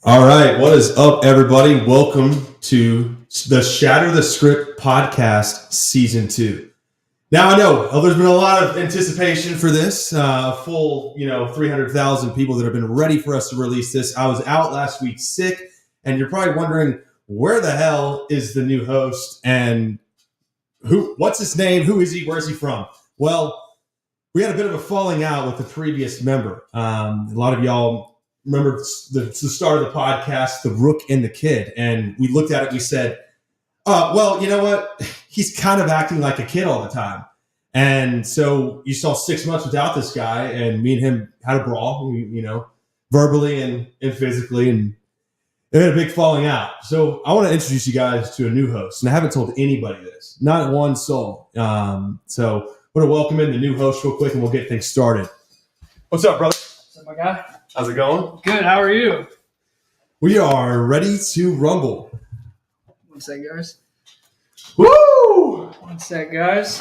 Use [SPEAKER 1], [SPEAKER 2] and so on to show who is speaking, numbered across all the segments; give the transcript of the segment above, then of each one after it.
[SPEAKER 1] All right, what is up, everybody? Welcome to the Shatter the Script podcast, season 2. Now, I know there's been a lot of anticipation for this, full 300,000 people that have been ready for us to release this. I was out last week sick, and you're probably wondering, where the hell is the new host, and what's his name? Who is he? Where's he from? Well, we had a bit of a falling out with the previous member. A lot of y'all remember the start of the podcast, the Rook and the Kid, and we looked at it. We said, well, you know what? He's kind of acting like a kid all the time. And so you saw 6 months without this guy, and me and him had a brawl, verbally and physically, and it had a big falling out. So I want to introduce you guys to a new host, and I haven't told anybody this, not one soul. So I want to welcome in the new host real quick, and we'll get things started. What's up, brother?
[SPEAKER 2] What's up, my guy?
[SPEAKER 1] How's it going?
[SPEAKER 2] Good. How are you?
[SPEAKER 1] We are ready to rumble.
[SPEAKER 2] One sec, guys.
[SPEAKER 1] Woo!
[SPEAKER 2] One sec, guys.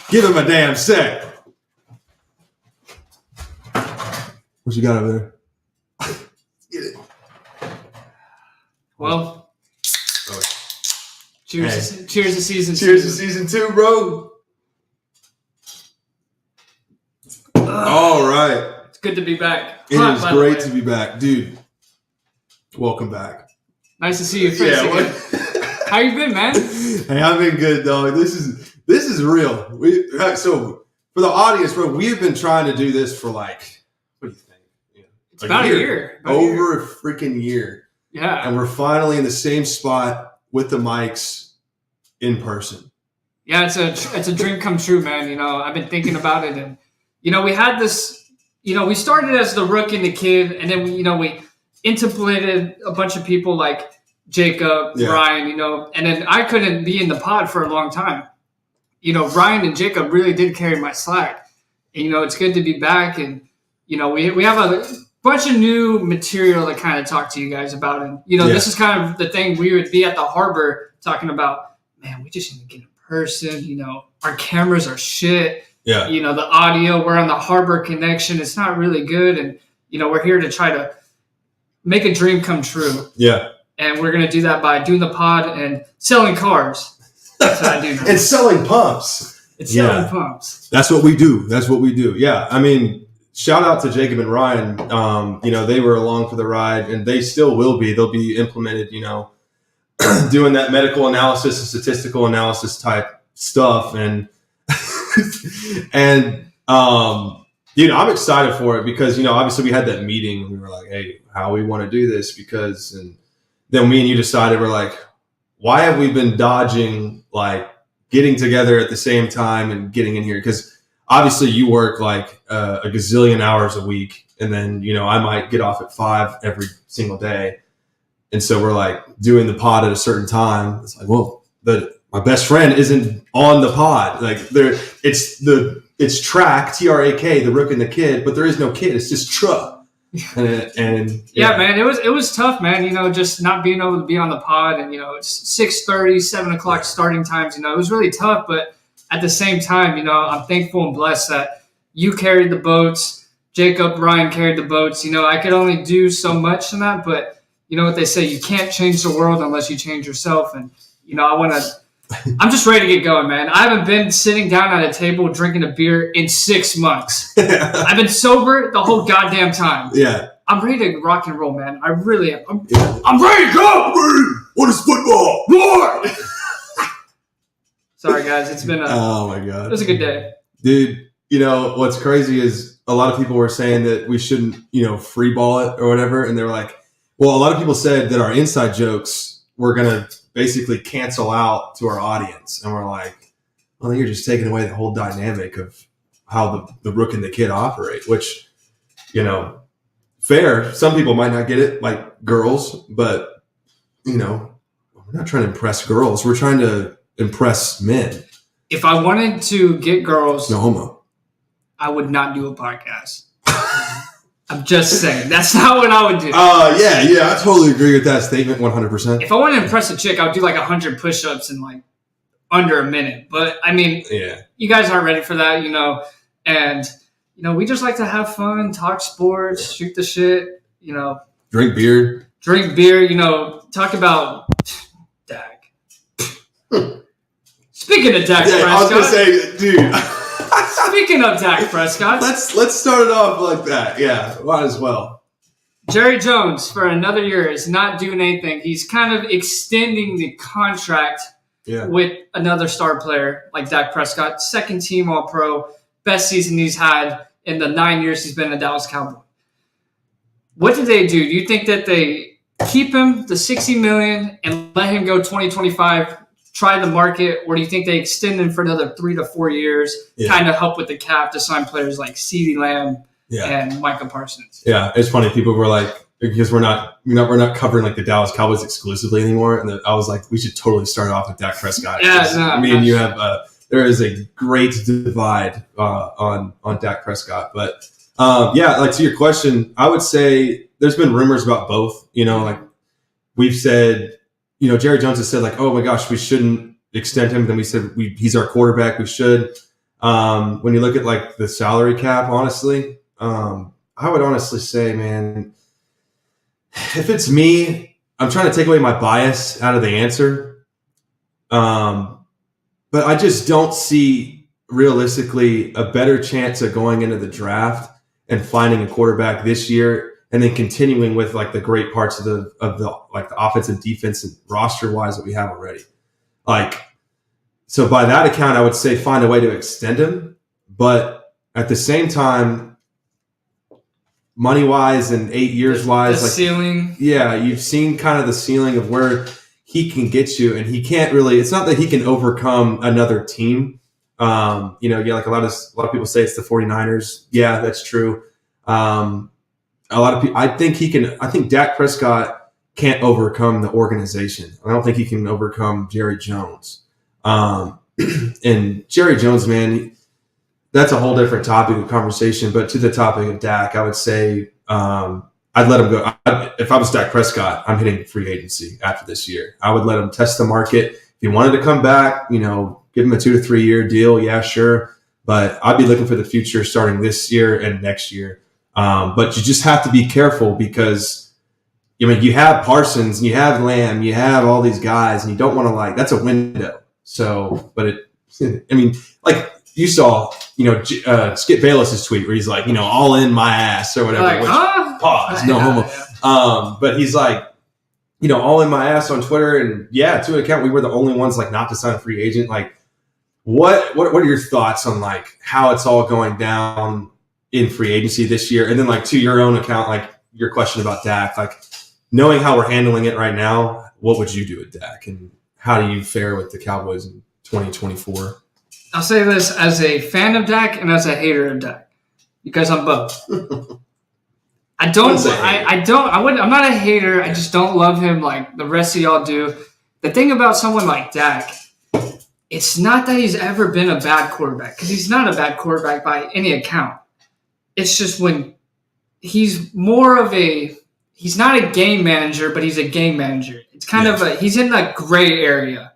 [SPEAKER 1] Give him a damn sec. What you got over there? Get it.
[SPEAKER 2] Well, cheers!
[SPEAKER 1] Hey.
[SPEAKER 2] Cheers to season 2.
[SPEAKER 1] Cheers to season 2, bro. All right.
[SPEAKER 2] It's good to be back.
[SPEAKER 1] It is great to be back, dude. Welcome back.
[SPEAKER 2] Nice to see you, face again. How you been, man?
[SPEAKER 1] Hey, I've been good, dog. This is real. So for the audience, bro, we have been trying to do this for what do you think?
[SPEAKER 2] It's about a year.
[SPEAKER 1] Over a freaking year.
[SPEAKER 2] Yeah.
[SPEAKER 1] And we're finally in the same spot with the mics in person.
[SPEAKER 2] Yeah, it's a dream come true, man. I've been thinking about it, and we had this. We started as the Rook and the Kid, and then we implemented a bunch of people like Jacob, Ryan, and then I couldn't be in the pod for a long time. Ryan and Jacob really did carry my slack. And, it's good to be back, and we have a bunch of new material to kind of talk to you guys about, and this is kind of the thing. We would be at the harbor talking about, man, we just need to get in person. Our cameras are shit.
[SPEAKER 1] Yeah.
[SPEAKER 2] The audio, we're on the harbor connection. It's not really good. And, we're here to try to make a dream come true.
[SPEAKER 1] Yeah.
[SPEAKER 2] And we're going to do that by doing the pod and selling cars. That's what I do now.
[SPEAKER 1] And selling pumps.
[SPEAKER 2] It's selling pumps.
[SPEAKER 1] That's what we do. Yeah. I mean, shout out to Jacob and Ryan. They were along for the ride, and they still will be. They'll be implemented, doing that medical analysis and statistical analysis type stuff. And I'm excited for it because, obviously we had that meeting and we were like, hey, how we want to do this and then me and you decided, we're like, why have we been dodging getting together at the same time and getting in here? Because obviously you work a gazillion hours a week, and then, I might get off at 5 every single day. And so we're doing the pod at a certain time. It's like, well, my best friend isn't on the pod. It's track, TRAK, the Rook and the Kid, but there is no kid. It's just truck. And
[SPEAKER 2] yeah, man, it was tough, man. Just not being able to be on the pod, and it's 6:30, 7 o'clock starting times. It was really tough, but at the same time, I'm thankful and blessed that you carried the boats. Jacob, Ryan carried the boats. I could only do so much in that, but you know what they say, you can't change the world unless you change yourself. And I'm just ready to get going, man. I haven't been sitting down at a table drinking a beer in 6 months. I've been sober the whole goddamn time.
[SPEAKER 1] Yeah.
[SPEAKER 2] I'm ready to rock and roll, man. I really am. I'm ready to go!
[SPEAKER 1] What is football? Roar!
[SPEAKER 2] Sorry, guys. It's been
[SPEAKER 1] oh, my God.
[SPEAKER 2] It was a good day.
[SPEAKER 1] Dude, what's crazy is a lot of people were saying that we shouldn't, free ball it or whatever. And they were like, well, a lot of people said that our inside jokes were going to basically cancel out to our audience. And we're like, well, you're just taking away the whole dynamic of how the Rook and the Kid operate, which, fair. Some people might not get it, like girls, but, we're not trying to impress girls. We're trying to impress men.
[SPEAKER 2] If I wanted to get girls,
[SPEAKER 1] no homo,
[SPEAKER 2] I would not do a podcast. I'm just saying. That's not what I would do.
[SPEAKER 1] Yeah. I totally agree with that statement 100%.
[SPEAKER 2] If I wanted to impress a chick, I would do 100 push-ups in under a minute. But, I mean, you guys aren't ready for that, And, we just like to have fun, talk sports, shoot the shit,
[SPEAKER 1] Drink beer.
[SPEAKER 2] Talk about Dak. Speaking of Dak Prescott.
[SPEAKER 1] I was going to say, dude.
[SPEAKER 2] Speaking of Dak Prescott.
[SPEAKER 1] Let's start it off like that. Yeah, might as well.
[SPEAKER 2] Jerry Jones, for another year, is not doing anything. He's kind of extending the contract with another star player like Dak Prescott. Second team All-Pro. Best season he's had in the 9 years he's been a Dallas Cowboy. What do? Do you think that they keep him the $60 million and let him go 2025, try the market, or do you think they extend him for another 3 to 4 years, kind of help with the cap to sign players like CeeDee Lamb and Micah Parsons?
[SPEAKER 1] Yeah, it's funny. People were like, because we're not covering like the Dallas Cowboys exclusively anymore, and I was like, we should totally start off with Dak Prescott. And you have there is a great divide on Dak Prescott, but. Like to your question, I would say there's been rumors about both. Like we've said, Jerry Jones has said like, oh my gosh, we shouldn't extend him. Then we said he's our quarterback. We should. When you look at like the salary cap, honestly, I would honestly say, man, if it's me, I'm trying to take away my bias out of the answer. But I just don't see realistically a better chance of going into the draft and finding a quarterback this year and then continuing with like the great parts of the like the offensive, defense, and roster wise that we have already. Like, so by that account, I would say find a way to extend him, but at the same time, money wise and 8 years wise,
[SPEAKER 2] the
[SPEAKER 1] like
[SPEAKER 2] ceiling.
[SPEAKER 1] Yeah, you've seen kind of the ceiling of where he can get you, and he can't really. It's not that he can overcome another team. Like a lot of people say it's the 49ers. Yeah, that's true. A lot of people, I think Dak Prescott can't overcome the organization. I don't think he can overcome Jerry Jones. And Jerry Jones, man, that's a whole different topic of conversation. But to the topic of Dak, I would say I'd let him go. If I was Dak Prescott, I'm hitting free agency after this year. I would let him test the market. If he wanted to come back, give him a 2 to 3 year deal. Yeah, sure. But I'd be looking for the future starting this year and next year. But you just have to be careful because, you have Parsons, and you have Lamb, you have all these guys, and you don't want to that's a window. So, but like you saw, Skip Bayless's tweet where he's like, all in my ass or whatever. Pause, no homo. Yeah. But he's like, all in my ass on Twitter, and to an account, we were the only ones not to sign a free agent. Like, what are your thoughts on how it's all going down in free agency this year? And then to your own account, your question about Dak, knowing how we're handling it right now, what would you do with Dak, and how do you fare with the Cowboys in 2024?
[SPEAKER 2] I'll say this as a fan of Dak and as a hater of Dak, because I'm both. I'm not a hater. I just don't love him like the rest of y'all do. The thing about someone like Dak, it's not that he's ever been a bad quarterback, because he's not a bad quarterback by any account. It's just when he's he's not a game manager, but he's a game manager. It's kind of he's in that gray area.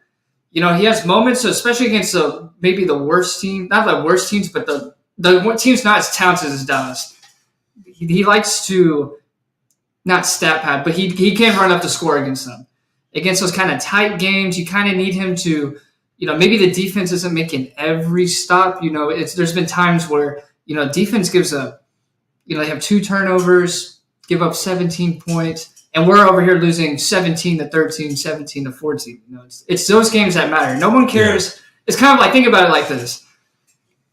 [SPEAKER 2] He has moments, especially against maybe the worst team, not the worst teams, but the team's not as talented as Dallas. He likes to not stat pad, but he can run up the score against them. Against those kind of tight games, you kind of need him to, maybe the defense isn't making every stop. There's been times where, defense gives up, they have 2 turnovers, give up 17 points, and we're over here losing 17-13, 17-14. It's those games that matter. No one cares. Yeah. It's kind of think about it like this.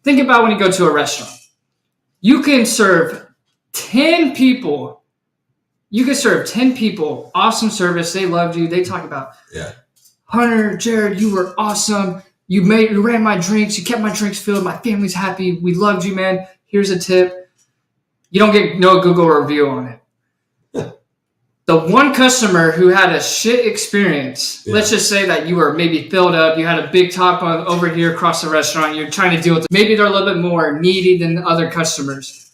[SPEAKER 2] Think about when you go to a restaurant. You can serve 10 people. Awesome service. They loved you. They talk about, Hunter, Jared, you were awesome. You ran my drinks. You kept my drinks filled. My family's happy. We loved you, man. Here's a tip. You don't get no Google review on it. The one customer who had a shit experience, let's just say that you were maybe filled up, you had a big top over here across the restaurant, you're trying to deal with it. Maybe they're a little bit more needy than other customers.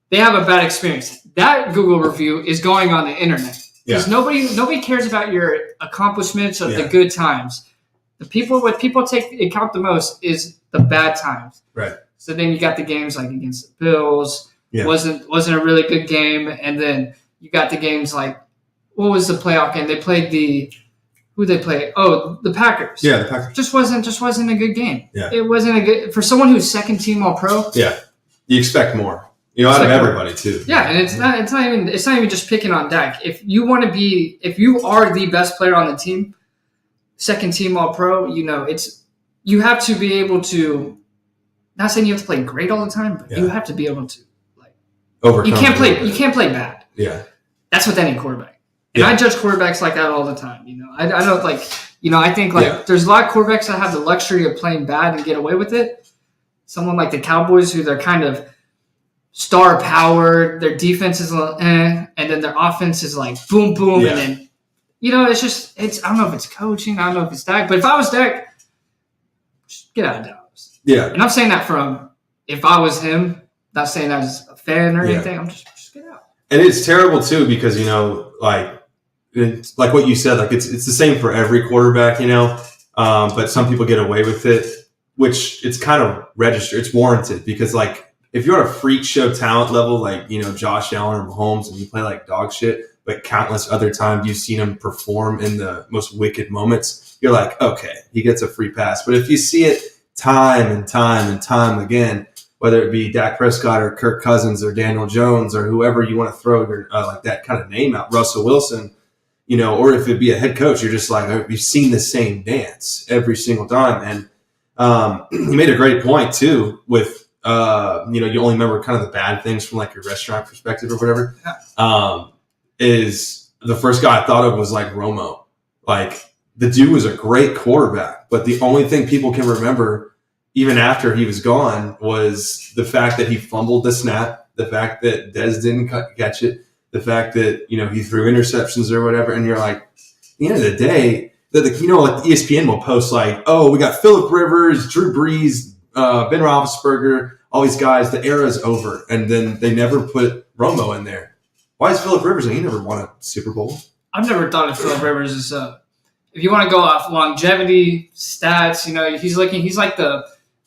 [SPEAKER 2] They have a bad experience. That Google review is going on the internet. Because nobody cares about your accomplishments or the good times. What people take into account the most is the bad times.
[SPEAKER 1] Right. So
[SPEAKER 2] then you got the games against the Bills. Yeah. Wasn't a really good game, and then you got the games like, what was the playoff game? They played who they play? Oh, the Packers.
[SPEAKER 1] Yeah, the Packers.
[SPEAKER 2] Just wasn't a good game.
[SPEAKER 1] Yeah.
[SPEAKER 2] It wasn't a good for someone who's second team All Pro.
[SPEAKER 1] Yeah, you expect more. Out of everybody too.
[SPEAKER 2] Yeah, and it's not even just picking on Dak. If you are the best player on the team, second team All Pro, you have to be able to. Not saying you have to play great all the time, but you have to be able to
[SPEAKER 1] overcome.
[SPEAKER 2] You can't play bad.
[SPEAKER 1] Yeah,
[SPEAKER 2] that's with any quarterback. And I judge quarterbacks like that all the time. I don't I think there's a lot of quarterbacks that have the luxury of playing bad and get away with it. Someone like the Cowboys, who they're kind of star powered, their defense is and then their offense is like boom, boom, and then it's I don't know if it's coaching, I don't know if it's Dak, but if I was Dak, just get out of Dallas. Yeah, and I'm saying that from if I was him, not saying that as a fan or anything. I'm just get out.
[SPEAKER 1] And it's terrible too because it's like what you said, like it's the same for every quarterback, but some people get away with it, which it's kind of registered, it's warranted because if you're at a freak show talent level, like, Josh Allen or Mahomes and you play like dog shit, but countless other times you've seen him perform in the most wicked moments, you're like, okay, he gets a free pass. But if you see it time and time and time again, whether it be Dak Prescott or Kirk Cousins or Daniel Jones or whoever you want to throw like that kind of name out, Russell Wilson, or if it be a head coach, you're just like, you've seen the same dance every single time. And you made a great point too with, you only remember kind of the bad things from like your restaurant perspective or whatever. Is the first guy I thought of was like Romo. Like the dude was a great quarterback, but the only thing people can remember even after he was gone was the fact that he fumbled the snap, the fact that Dez didn't catch it, the fact that, he threw interceptions or whatever. And you're like, at the end of the day, like ESPN will post like, oh, we got Phillip Rivers, Drew Brees, Ben Roethlisberger, all these guys, the era's over. And then they never put Romo in there. Why is Phillip Rivers? He never won a Super Bowl.
[SPEAKER 2] I've never thought of Phillip Rivers as if you want to go off longevity, stats, he's like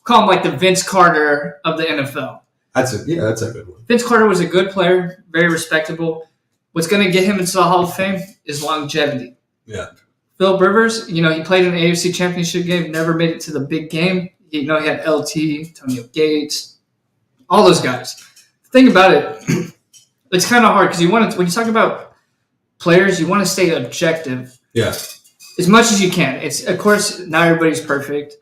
[SPEAKER 2] call him like the Vince Carter of the NFL.
[SPEAKER 1] That's a good one.
[SPEAKER 2] Vince Carter was a good player, very respectable. What's going to get him into the Hall of Fame is longevity.
[SPEAKER 1] Yeah.
[SPEAKER 2] Phillip Rivers, he played in an AFC Championship game, never made it to the big game. He had LT, Antonio Gates, all those guys. The thing about it, it's kind of hard because when you talk about players, you want to stay objective.
[SPEAKER 1] Yeah. As
[SPEAKER 2] much as you can. It's, of course, not everybody's perfect.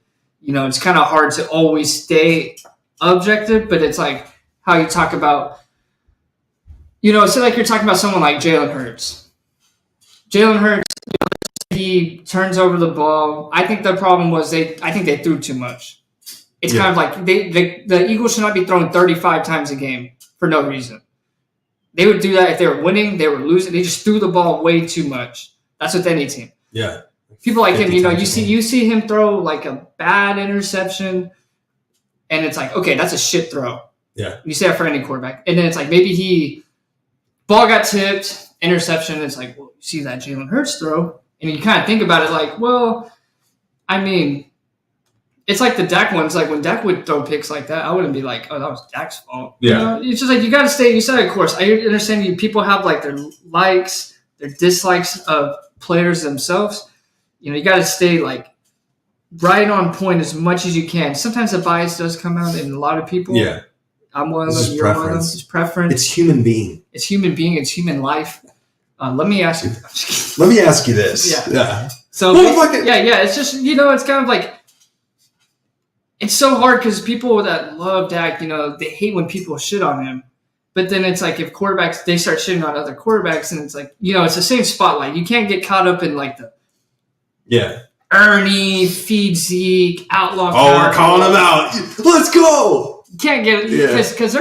[SPEAKER 2] It's kind of hard to always stay objective, but it's like how you talk about, it's like you're talking about someone like Jalen Hurts. Jalen Hurts, he turns over the ball. I think the problem was I think they threw too much. It's kind of like the Eagles should not be throwing 35 times a game for no reason. They would do that if they were winning, they were losing. They just threw the ball way too much. That's with any team.
[SPEAKER 1] Yeah.
[SPEAKER 2] People like him, you see him throw like a bad interception, and it's like, okay, that's a shit throw.
[SPEAKER 1] Yeah.
[SPEAKER 2] You say that for any quarterback. And then it's like maybe ball got tipped, interception. It's like, well, you see that Jalen Hurts throw, and you kind of think about it like, well, I mean, it's like the Dak ones. Like when Dak would throw picks like that, I wouldn't be like, oh, that was Dak's fault.
[SPEAKER 1] Yeah.
[SPEAKER 2] It's just like you got to stay. You said, of course, I understand people have like their likes, their dislikes of players themselves. You got to stay like right on point as much as you can. Sometimes the bias does come out in a lot of people.
[SPEAKER 1] Yeah.
[SPEAKER 2] I'm one of them. You're one of them. It's preference.
[SPEAKER 1] It's human being.
[SPEAKER 2] It's human being. It's human life. Let me ask you.
[SPEAKER 1] Let me ask you this.
[SPEAKER 2] Yeah. So it's just it's kind of like it's so hard because people that love Dak, they hate when people shit on him. But then it's like if quarterbacks they start shitting on other quarterbacks, and it's like it's the same spotlight. You can't get caught up in like the Ernie, feed Zeke, outlaw.
[SPEAKER 1] Oh, we're calling them out. Let's go.
[SPEAKER 2] You can't get it because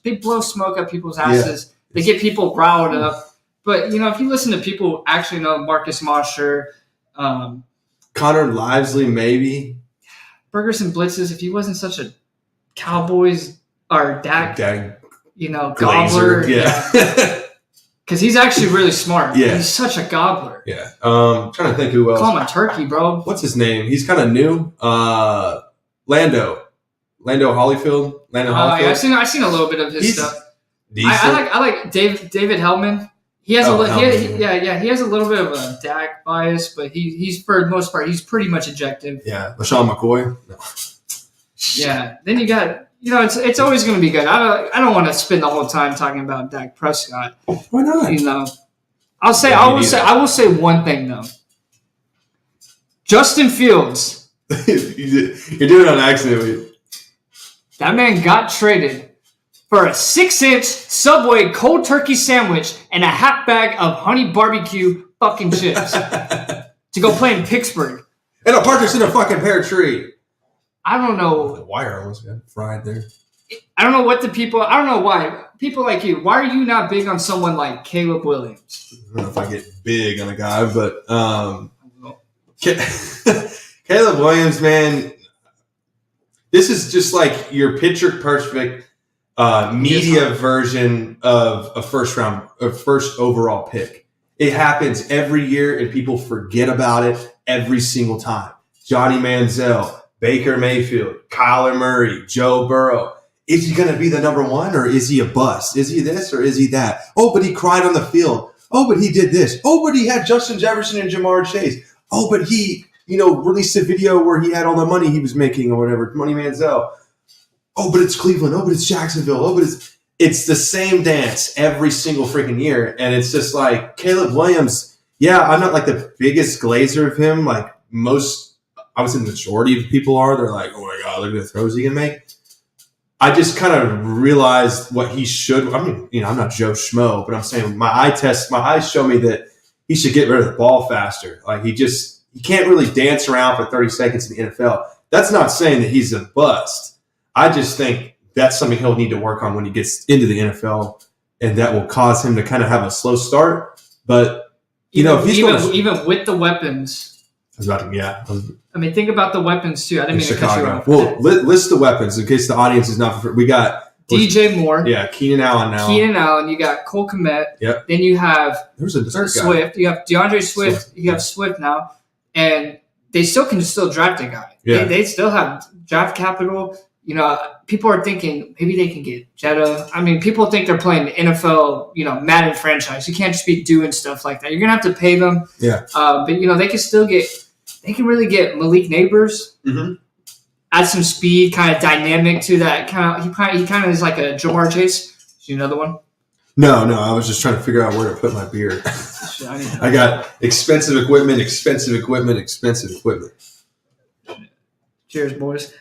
[SPEAKER 2] they blow smoke up people's asses. Yeah. They get people riled up. But if you listen to people who actually know Marcus Mosher,
[SPEAKER 1] Connor Livesley, maybe
[SPEAKER 2] Burgers and Blitzes. If he wasn't such a Cowboys or Dak, gobbler, because he's actually really smart.
[SPEAKER 1] Yeah,
[SPEAKER 2] he's such a gobbler.
[SPEAKER 1] Yeah, trying to think who else.
[SPEAKER 2] Call him a turkey, bro.
[SPEAKER 1] What's his name? He's kind of new. Lando Holyfield.
[SPEAKER 2] Yeah, I've seen a little bit of his stuff. I like David Hellman. He has he has a little bit of a Dak bias, but he's for the most part he's pretty much objective.
[SPEAKER 1] Yeah, LaShawn McCoy. No.
[SPEAKER 2] Yeah. Then you got it's always going to be good. I don't want to spend the whole time talking about Dak Prescott.
[SPEAKER 1] Why not?
[SPEAKER 2] I will say one thing though. Justin Fields.
[SPEAKER 1] You're doing it on accident.
[SPEAKER 2] That man got traded for a 6-inch Subway cold turkey sandwich and a half bag of honey barbecue fucking chips to go play in Pittsburgh.
[SPEAKER 1] And a partridge in a fucking pear tree.
[SPEAKER 2] I don't know.
[SPEAKER 1] The wire almost got fried there.
[SPEAKER 2] I don't know what the people. I don't know why people like you. Why are you not big on someone like Caleb Williams?
[SPEAKER 1] I don't know if I get big on a guy, but Caleb Williams, man. This is just like your picture perfect media version of a first overall pick. It happens every year, and people forget about it every single time. Johnny Manziel, Baker Mayfield, Kyler Murray, Joe Burrow. Is he going to be the number one, or is he a bust? Is he this, or is he that? Oh, but he cried on the field. Oh, but he did this. Oh, but he had Justin Jefferson and Jamar Chase. Oh, but he, released a video where he had all the money he was making or whatever. Money Manziel. Oh, but it's Cleveland. Oh, but it's Jacksonville. Oh, but it's the same dance every single freaking year. And it's just like Caleb Williams. Yeah, I'm not like the biggest glazer of him. Like most, I would say the majority of people are. They're like, oh my God, look at the throws he can make. I just kind of realized what he should. I mean, I'm not Joe Schmo, but I'm saying my eyes show me that he should get rid of the ball faster. Like he can't really dance around for 30 seconds in the NFL. That's not saying that he's a bust. I just think that's something he'll need to work on when he gets into the NFL, and that will cause him to kind of have a slow start. But if he's
[SPEAKER 2] even with the weapons. I mean, think about the weapons too. I didn't mean to cut you off.
[SPEAKER 1] Well, list the weapons in case the audience is not. We got
[SPEAKER 2] DJ Moore.
[SPEAKER 1] Yeah, Keenan Allen now.
[SPEAKER 2] You got Cole Kmet.
[SPEAKER 1] Yep.
[SPEAKER 2] Then you have
[SPEAKER 1] there's a third
[SPEAKER 2] Swift.
[SPEAKER 1] Guy.
[SPEAKER 2] You have DeAndre Swift. You have Swift now, and they still can draft a guy.
[SPEAKER 1] Yeah.
[SPEAKER 2] They still have draft capital. People are thinking maybe they can get Jetta. I mean, people think they're playing the NFL, Madden franchise. You can't just be doing stuff like that. You're gonna have to pay them.
[SPEAKER 1] Yeah.
[SPEAKER 2] But they can still get. They can really get Malik Neighbors.
[SPEAKER 1] Mm-hmm.
[SPEAKER 2] Add some speed, kind of dynamic to that. He kind of is like a Jamar Chase. Is you another one?
[SPEAKER 1] No. I was just trying to figure out where to put my beer. I got expensive equipment.
[SPEAKER 2] Cheers, boys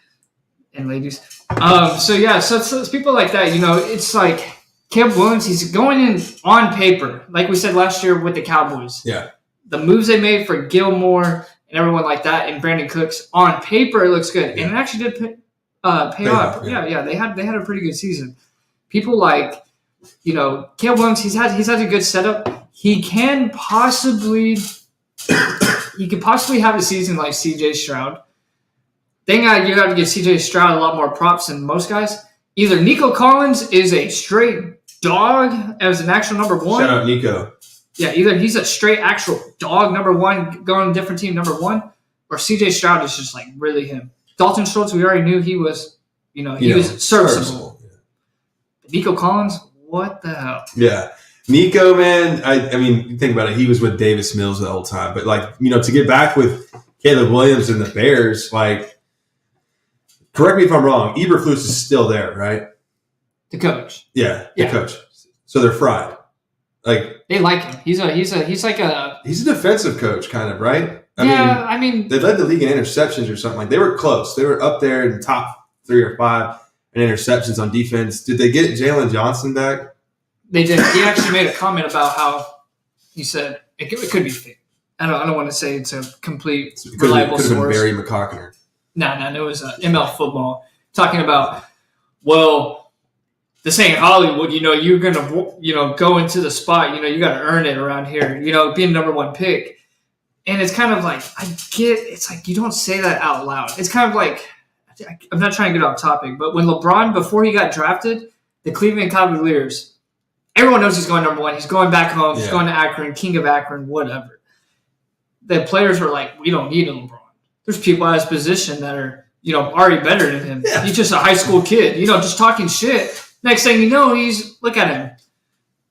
[SPEAKER 2] and ladies. So it's people like that. It's like Caleb Williams. He's going in on paper, like we said last year with the Cowboys.
[SPEAKER 1] Yeah.
[SPEAKER 2] The moves they made for Gilmore and everyone like that, and Brandon Cooks, on paper it looks good, and it actually did pay off. Yeah, they had a pretty good season. People like, Caleb Williams, he's had a good setup. He could possibly have a season like C.J. Stroud. You got to give C.J. Stroud a lot more props than most guys. Either Nico Collins is a straight dog as an actual number one.
[SPEAKER 1] Shout out Nico.
[SPEAKER 2] Yeah, either he's a straight actual dog number one, going different team number one, or C.J. Stroud is just like really him. Dalton Schultz, we already knew he was, he was serviceable. Yeah. Nico Collins, what the hell?
[SPEAKER 1] Yeah. Nico, man, I mean, you think about it, he was with Davis Mills the whole time. But, to get back with Caleb Williams and the Bears, correct me if I'm wrong, Eberflus is still there, right?
[SPEAKER 2] The coach.
[SPEAKER 1] Yeah, the coach. So they're fried.
[SPEAKER 2] They like him. He's a
[SPEAKER 1] defensive coach, kind of, right?
[SPEAKER 2] I mean,
[SPEAKER 1] they led the league in interceptions or something. They were close. They were up there in the top 3 or 5 in interceptions on defense. Did they get Jalen Johnson back?
[SPEAKER 2] They did. He actually made a comment about how he said it could be fake. I don't want to say it's a complete reliable source. It could have been Barry McCockner. No, it was ML Football talking about, this ain't Hollywood, you're going to, go into the spot, you got to earn it around here, being number one pick. And it's kind of like, it's like, you don't say that out loud. It's kind of like, I'm not trying to get off topic, but when LeBron, before he got drafted, the Cleveland Cavaliers, everyone knows he's going number one. He's going back home. He's going to Akron, King of Akron, whatever. The players were like, we don't need a LeBron. There's people at his position that are, already better than him. Yeah. He's just a high school kid, just talking shit. Next thing you know, look at him.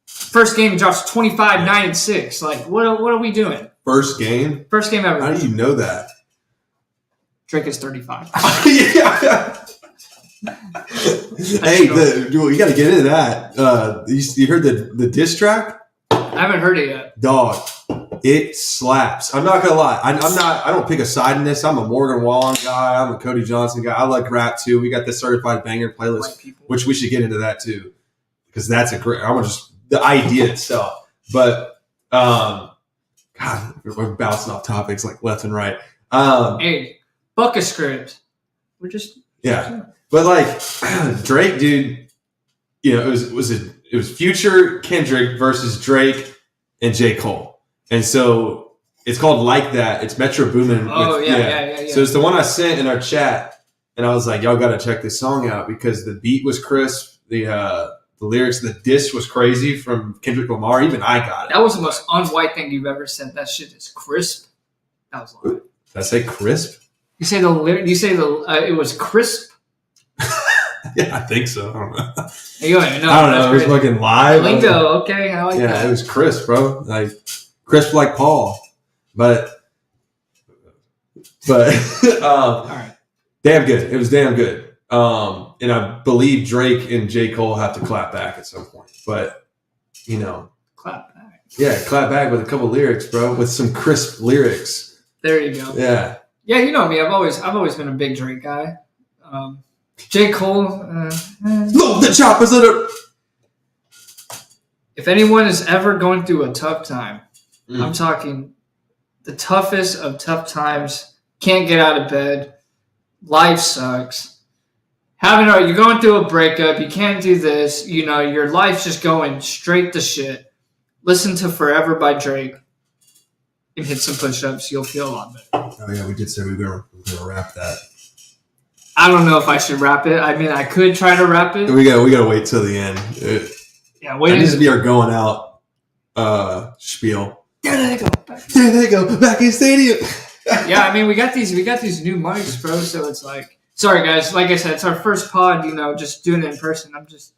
[SPEAKER 2] First game, he drops 25, 9, and 6. Like, what are we doing?
[SPEAKER 1] First game?
[SPEAKER 2] First game ever.
[SPEAKER 1] How do you know that?
[SPEAKER 2] Drake is 35.
[SPEAKER 1] Yeah. Hey, you got to get into that. You heard the diss track?
[SPEAKER 2] I haven't heard it yet.
[SPEAKER 1] Dog, it slaps. I'm not gonna lie. I don't pick a side in this. I'm a Morgan Wallen guy. I'm a Cody Johnson guy. I like rap too. We got the certified banger playlist, which we should get into that too, because that's a great. I'm just the idea itself. But God, we're bouncing off topics like left and right.
[SPEAKER 2] Hey, fuck a script. We're just
[SPEAKER 1] But like Drake, dude, you know, it was Future, Kendrick versus Drake and J. Cole. And so it's called Like That. It's Metro Boomin.
[SPEAKER 2] Oh, yeah.
[SPEAKER 1] So it's the one I sent in our chat, and I was like, y'all got to check this song out because the beat was crisp. The lyrics, the diss was crazy from Kendrick Lamar. Even I got it.
[SPEAKER 2] That was the most unwhite thing you've ever said. That shit is crisp. That was long.
[SPEAKER 1] Did I say crisp?
[SPEAKER 2] You say it was crisp?
[SPEAKER 1] Yeah, I think so. I don't know.
[SPEAKER 2] I
[SPEAKER 1] don't know. It was fucking live.
[SPEAKER 2] Lingo, okay. I like that.
[SPEAKER 1] Yeah, it was crisp, bro. Like crisp like Paul. But
[SPEAKER 2] all right.
[SPEAKER 1] Damn good. It was damn good. And I believe Drake and J. Cole have to clap back at some point. But, you know.
[SPEAKER 2] Clap back.
[SPEAKER 1] Yeah, clap back with a couple lyrics, bro. With some crisp lyrics.
[SPEAKER 2] There you go.
[SPEAKER 1] Yeah.
[SPEAKER 2] Yeah, you know me. I've always been a big Drake guy. J. Cole.
[SPEAKER 1] Load the choppers of the...
[SPEAKER 2] If anyone is ever going through a tough time, I'm talking the toughest of tough times, can't get out of bed, life sucks, you're going through a breakup, you can't do this, you know, your life's just going straight to shit. Listen to Forever by Drake and hit some push-ups, you'll feel a lot better.
[SPEAKER 1] Oh yeah, we did say we were gonna wrap that.
[SPEAKER 2] I don't know if I should wrap it. I mean, I could try to wrap it.
[SPEAKER 1] We gotta wait till the end.
[SPEAKER 2] Wait.
[SPEAKER 1] It needs to be our going out spiel.
[SPEAKER 2] There
[SPEAKER 1] they go, back in stadium.
[SPEAKER 2] Yeah, I mean, we got these new mics, bro. So it's like, sorry guys, like I said, it's our first pod. You know, just doing it in person. I'm just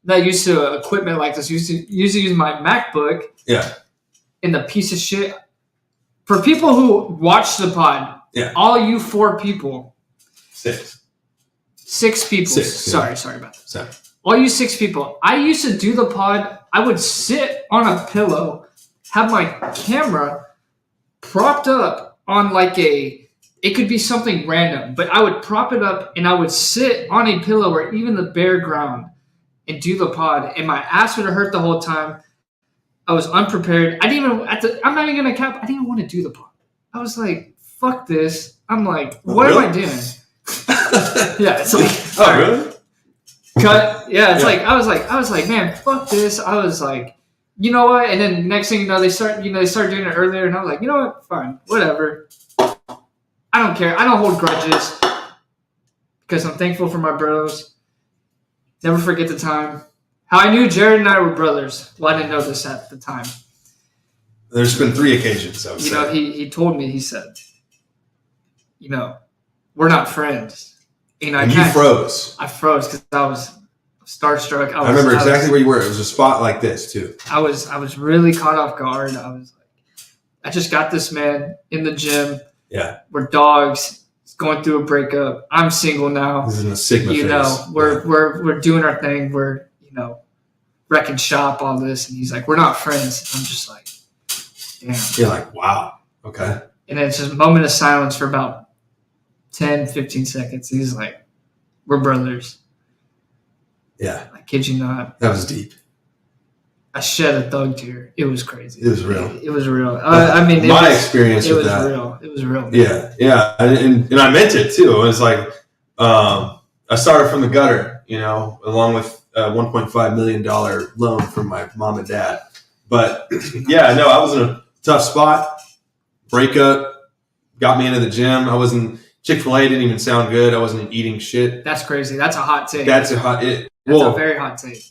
[SPEAKER 2] not used to equipment like this. Usually use my MacBook.
[SPEAKER 1] Yeah.
[SPEAKER 2] And the piece of shit. For people who watch the pod, all you 4 people.
[SPEAKER 1] 6
[SPEAKER 2] people.
[SPEAKER 1] 6,
[SPEAKER 2] Sorry about that.
[SPEAKER 1] 7.
[SPEAKER 2] All you 6 people. I used to do the pod. I would sit on a pillow, have my camera propped up on it could be something random, but I would prop it up and I would sit on a pillow or even the bare ground and do the pod, and my ass would have hurt the whole time. I was unprepared. I'm not even gonna cap. I didn't even want to do the pod. I was like, fuck this. I'm like, what am I doing? Yeah, it's like,
[SPEAKER 1] really?
[SPEAKER 2] Cut. Yeah, it's like I was like, man, fuck this. I was like, you know what? And then next thing you know, they start doing it earlier, and I was like, you know what? Fine, whatever. I don't care. I don't hold grudges because I'm thankful for my bros. Never forget the time. How I knew Jared and I were brothers. Well, I didn't know this at the time.
[SPEAKER 1] There's been 3 occasions, I would say.
[SPEAKER 2] You know, he told me, he said, you know, we're not friends. You know,
[SPEAKER 1] you froze.
[SPEAKER 2] I froze because I was starstruck.
[SPEAKER 1] I remember exactly where you were. It was a spot like this, too.
[SPEAKER 2] I was really caught off guard. I was like, I just got this man in the gym.
[SPEAKER 1] Yeah.
[SPEAKER 2] We're dogs. He's going through a breakup. I'm single now.
[SPEAKER 1] This is in a Sigma phase.
[SPEAKER 2] You know, we're doing our thing. We're, you know, wrecking shop, all this. And he's like, we're not friends. I'm just like, damn.
[SPEAKER 1] You're like, wow. Okay.
[SPEAKER 2] And it's just a moment of silence for about 10, 15 seconds. He's like, we're brothers.
[SPEAKER 1] Yeah.
[SPEAKER 2] I kid you not.
[SPEAKER 1] That was deep.
[SPEAKER 2] I shed a thug tear. It was crazy.
[SPEAKER 1] It was real.
[SPEAKER 2] It was real. I mean,
[SPEAKER 1] my experience with that.
[SPEAKER 2] It was real. Man.
[SPEAKER 1] Yeah. Yeah. And I meant it too. It was like, I started from the gutter, you know, along with a $1.5 million loan from my mom and dad. But yeah, no, I was in a tough spot. Breakup got me into the gym. I wasn't, Chick-fil-A didn't even sound good. I wasn't eating shit.
[SPEAKER 2] That's crazy. That's a hot take.
[SPEAKER 1] That's a
[SPEAKER 2] very hot take.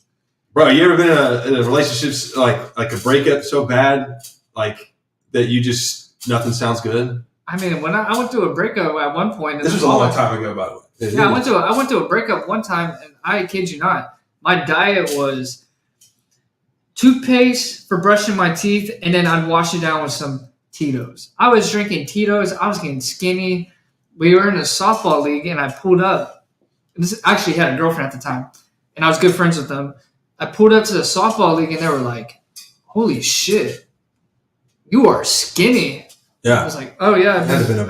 [SPEAKER 1] Bro, you ever been in a relationship like a breakup so bad, like that you just, nothing sounds good?
[SPEAKER 2] I mean, when I went through a breakup at one point.
[SPEAKER 1] This was a long time ago, by the way.
[SPEAKER 2] Yeah, I went to a breakup one time, and I kid you not, my diet was toothpaste for brushing my teeth, and then I'd wash it down with some Tito's. I was drinking Tito's. I was getting skinny. We were in a softball league, and I pulled up. This actually had a girlfriend at the time, and I was good friends with them. I pulled up to the softball league, and they were like, "Holy shit, you are skinny."
[SPEAKER 1] Yeah.
[SPEAKER 2] I was like, "Oh yeah."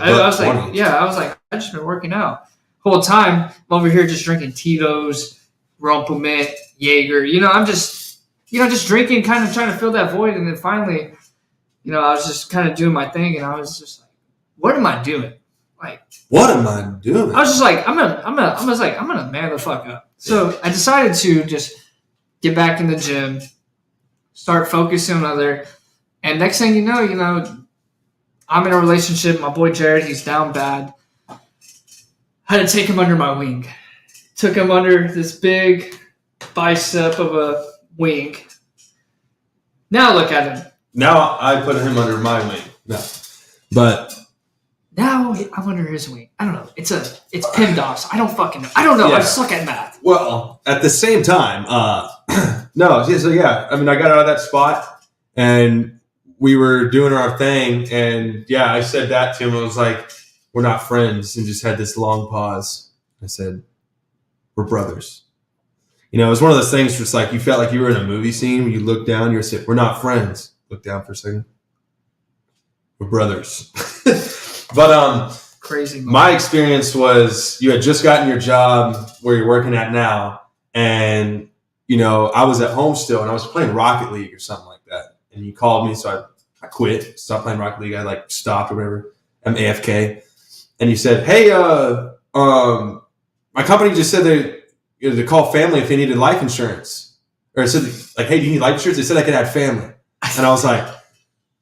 [SPEAKER 2] I was like, "Yeah." I was like, "I just been working out whole time. I'm over here just drinking Tito's, Rumpelmint, Jaeger. I'm just drinking, kind of trying to fill that void." And then finally, I was just kind of doing my thing, and I was just like, "What am I doing? Like,
[SPEAKER 1] what am I doing?"
[SPEAKER 2] I was just like, I'm gonna man the fuck up. So I decided to just get back in the gym, start focusing on other, and next thing you know, I'm in a relationship. My boy Jared, he's down bad. Had to take him under my wing. Took him under this big bicep of a wing. Now look at him.
[SPEAKER 1] Now I put him under my wing. No, but.
[SPEAKER 2] Now I'm under his wing. I don't know. It's PIMDOS. I don't fucking know. I don't know. Yeah. I suck at math.
[SPEAKER 1] Well, at the same time, no. So yeah, I mean, I got out of that spot, and we were doing our thing, and yeah, I said that to him. I was like, "We're not friends," and just had this long pause. I said, "We're brothers." It was one of those things. Just like you felt like you were in a movie scene when you look down, you're saying, "We're not friends." Look down for a second. We're brothers. But
[SPEAKER 2] crazy.
[SPEAKER 1] My experience was you had just gotten your job where you're working at now, and I was at home still, and I was playing Rocket League or something like that. And you called me, so I quit, stopped playing Rocket League. I stopped or whatever. I'm AFK, and you said, "Hey, my company just said to call family if they needed life insurance, or it said like, hey, do you need life insurance?" They said I could have family, and I was like,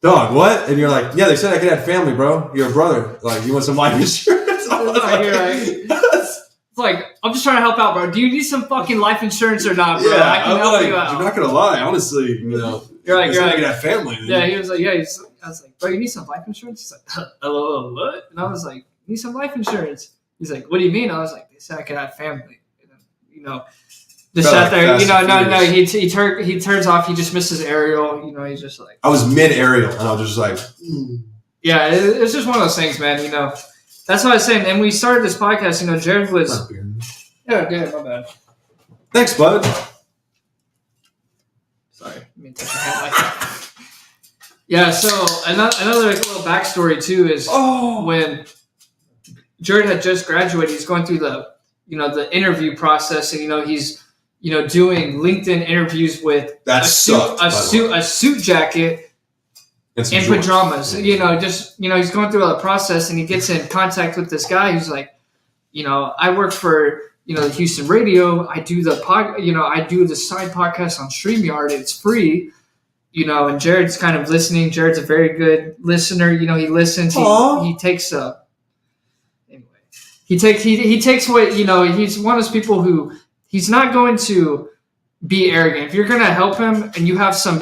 [SPEAKER 1] "Dog, what?" And you're like, "Yeah, they said I could have family, bro. You're a brother. Like, you want some life insurance?"
[SPEAKER 2] It's like, I'm just trying to help out, bro. Do you need some fucking life insurance or not, bro?
[SPEAKER 1] Yeah,
[SPEAKER 2] I can help you out.
[SPEAKER 1] I'm not gonna lie, honestly.
[SPEAKER 2] You're like,
[SPEAKER 1] I could have family.
[SPEAKER 2] Yeah, he was like, I was like, "Bro, you need some life insurance?" He's like, "Hello, what?" And I was like, "You need some life insurance?" He's like, "What do you mean?" I was like, "They said I could have family." Just sat there, no. He turns off. He just misses aerial. He's just like.
[SPEAKER 1] I was mid aerial, and I was just like.
[SPEAKER 2] Yeah, it's just one of those things, man. That's what I was saying. And we started this podcast. Jared was. Yeah, good. My bad.
[SPEAKER 1] Thanks, bud.
[SPEAKER 2] Sorry, let me take a hand like that. Yeah. So another little backstory too is when Jared had just graduated, he's going through the interview process, and he's doing LinkedIn interviews with a suit jacket and pajamas. He's going through all the process, and he gets in contact with this guy who's like, I work for the Houston radio. I do I do the side podcast on StreamYard. It's free. And Jared's kind of listening. Jared's a very good listener. He listens. He takes He takes what he's one of those people who he's not going to be arrogant. If you're going to help him and you have some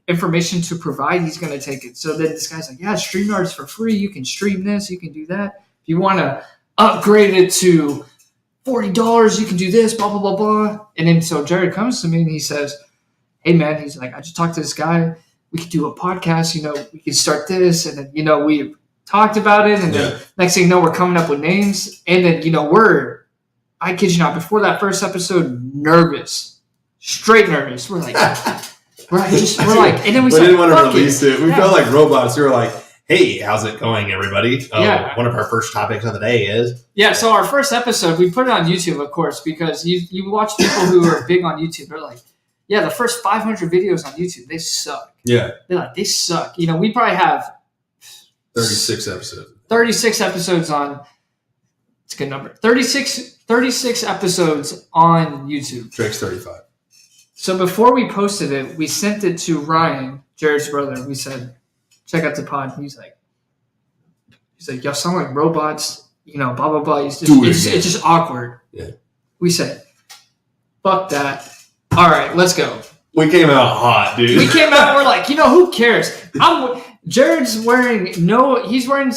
[SPEAKER 2] information to provide, he's going to take it. So then this guy's like, "Yeah, StreamYard's for free. You can stream this. You can do that. If you want to upgrade it to $40, you can do this, blah, blah, blah, blah." And then so Jared comes to me and he says, "Hey, man," he's like, "I just talked to this guy. We could do a podcast. We could start this." And then, we talked about it. And then next thing you know, we're coming up with names. And then, I kid you not, before that first episode, nervous, straight nervous. We're like, and then we
[SPEAKER 1] didn't want to release it. We felt like robots. We were like, "Hey, how's it going, everybody? One of our first topics of the day is..."
[SPEAKER 2] Yeah, so our first episode, we put it on YouTube, of course, because you watch people who are big on YouTube. They're like, "Yeah, the first 500 videos on YouTube, they suck."
[SPEAKER 1] Yeah.
[SPEAKER 2] They're like, "They suck." We probably have
[SPEAKER 1] 36 episodes.
[SPEAKER 2] 36 episodes on... It's a good number. 36 episodes on YouTube.
[SPEAKER 1] Drake's 35.
[SPEAKER 2] So before we posted it, we sent it to Ryan, Jared's brother. We said, "Check out the pod." He's like, "Y'all sound like robots, blah, blah, blah." It's just awkward.
[SPEAKER 1] Yeah.
[SPEAKER 2] We said, "Fuck that. All right, let's go."
[SPEAKER 1] We came out hot, dude.
[SPEAKER 2] We came out, we're like, who cares? Jared's wearing, he's wearing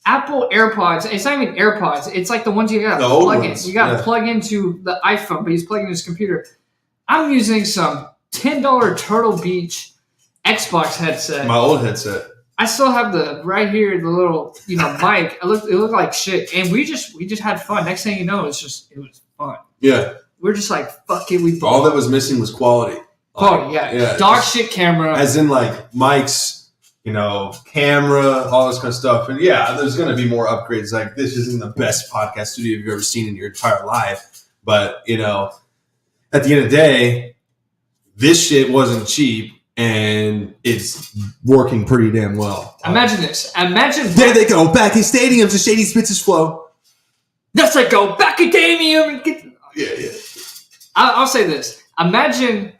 [SPEAKER 2] Apple AirPods. It's not even AirPods. It's like the ones you got to plug in. You got to plug into the iPhone, but he's plugging his computer. I'm using some $10 Turtle Beach Xbox headset.
[SPEAKER 1] My old headset.
[SPEAKER 2] I still have the right here, the little mic. It looked like shit, and we just had fun. Next thing you know, it was fun.
[SPEAKER 1] Yeah,
[SPEAKER 2] we're just like fuck it. We
[SPEAKER 1] all that was missing was quality.
[SPEAKER 2] Quality, yeah. Dog shit camera,
[SPEAKER 1] as in like mics, camera, all this kind of stuff. And yeah, there's going to be more upgrades. Like this isn't the best podcast studio you've ever seen in your entire life, but at the end of the day, this shit wasn't cheap. And it's working pretty damn well.
[SPEAKER 2] Imagine this.
[SPEAKER 1] There they go. Back in stadiums, the Shady Spitz's flow.
[SPEAKER 2] Let's go back in stadium.
[SPEAKER 1] Yeah.
[SPEAKER 2] I'll say this. Imagine,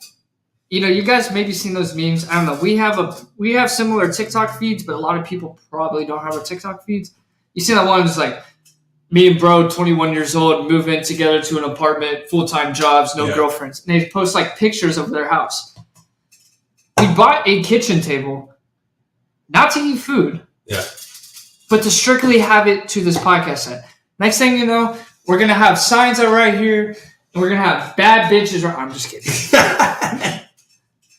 [SPEAKER 2] you guys maybe seen those memes. I don't know. We have similar TikTok feeds, but a lot of people probably don't have our TikTok feeds. You see that one? It's like me and bro, 21 years old, move in together to an apartment, full-time jobs, no girlfriends. And they post like pictures of their house. We bought a kitchen table, not to eat food, but to strictly have it to this podcast set. Next thing you know, we're going to have signs out right here, and we're going to have bad bitches. I'm just kidding.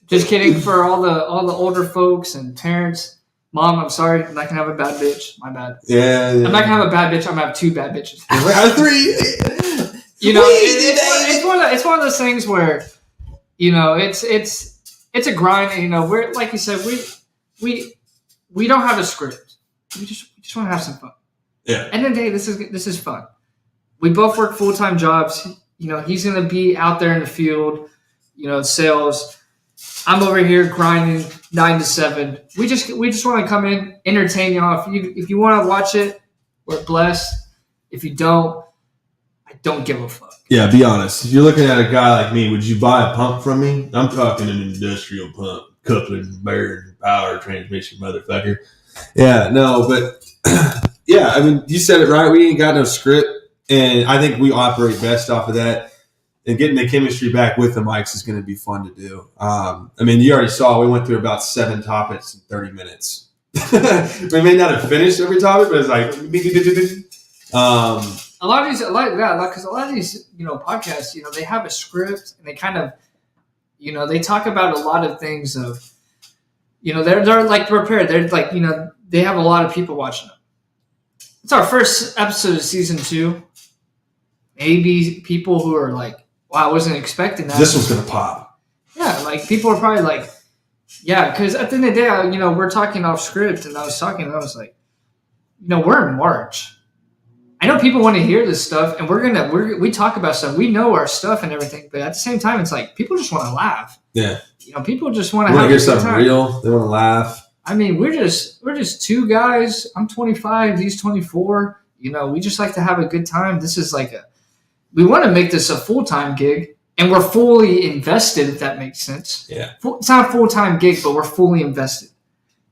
[SPEAKER 2] Just kidding for all the older folks and parents. Mom, I'm sorry. I'm not going to have a bad bitch. My bad.
[SPEAKER 1] Yeah.
[SPEAKER 2] I'm not going to have a bad bitch. I'm going to have 2 bad bitches.
[SPEAKER 1] We have 3.
[SPEAKER 2] It's one of those things where, it's a grind, and we're like you said, we don't have a script. We just want to have some fun.
[SPEAKER 1] Yeah.
[SPEAKER 2] End of the day, this is fun. We both work full-time jobs. He's gonna be out there in the field, sales. I'm over here grinding 9 to 7. We just want to come in, entertain y'all. If you want to watch it, we're blessed. If you don't, I don't give a fuck.
[SPEAKER 1] Yeah, be honest. If you're looking at a guy like me, would you buy a pump from me? I'm talking an industrial pump, coupling, bearing, power, transmission, motherfucker. Yeah, no, but yeah, I mean, you said it right. We ain't got no script, and I think we operate best off of that. And getting the chemistry back with the mics is going to be fun to do. You already saw we went through about 7 topics in 30 minutes. We may not have finished every topic, but it's like
[SPEAKER 2] a lot of these, because a lot of these, podcasts, they have a script, and they kind of, they talk about a lot of things of, they're like prepared. They're like, they have a lot of people watching them. It's our first episode of season 2. Maybe people who are like, wow, I wasn't expecting that.
[SPEAKER 1] This one's gonna pop.
[SPEAKER 2] Yeah, like people are probably like, yeah, because at the end of the day, we're talking off script, and I was like, we're in March. I know people want to hear this stuff, and we talk about stuff. We know our stuff and everything, but at the same time, it's like people just want to laugh.
[SPEAKER 1] Yeah.
[SPEAKER 2] People just want to have
[SPEAKER 1] hear something real. They want to laugh.
[SPEAKER 2] We're just 2 guys. I'm 25. He's 24. We just like to have a good time. This is like we want to make this a full-time gig, and we're fully invested, if that makes sense.
[SPEAKER 1] Yeah.
[SPEAKER 2] It's not a full-time gig, but we're fully invested.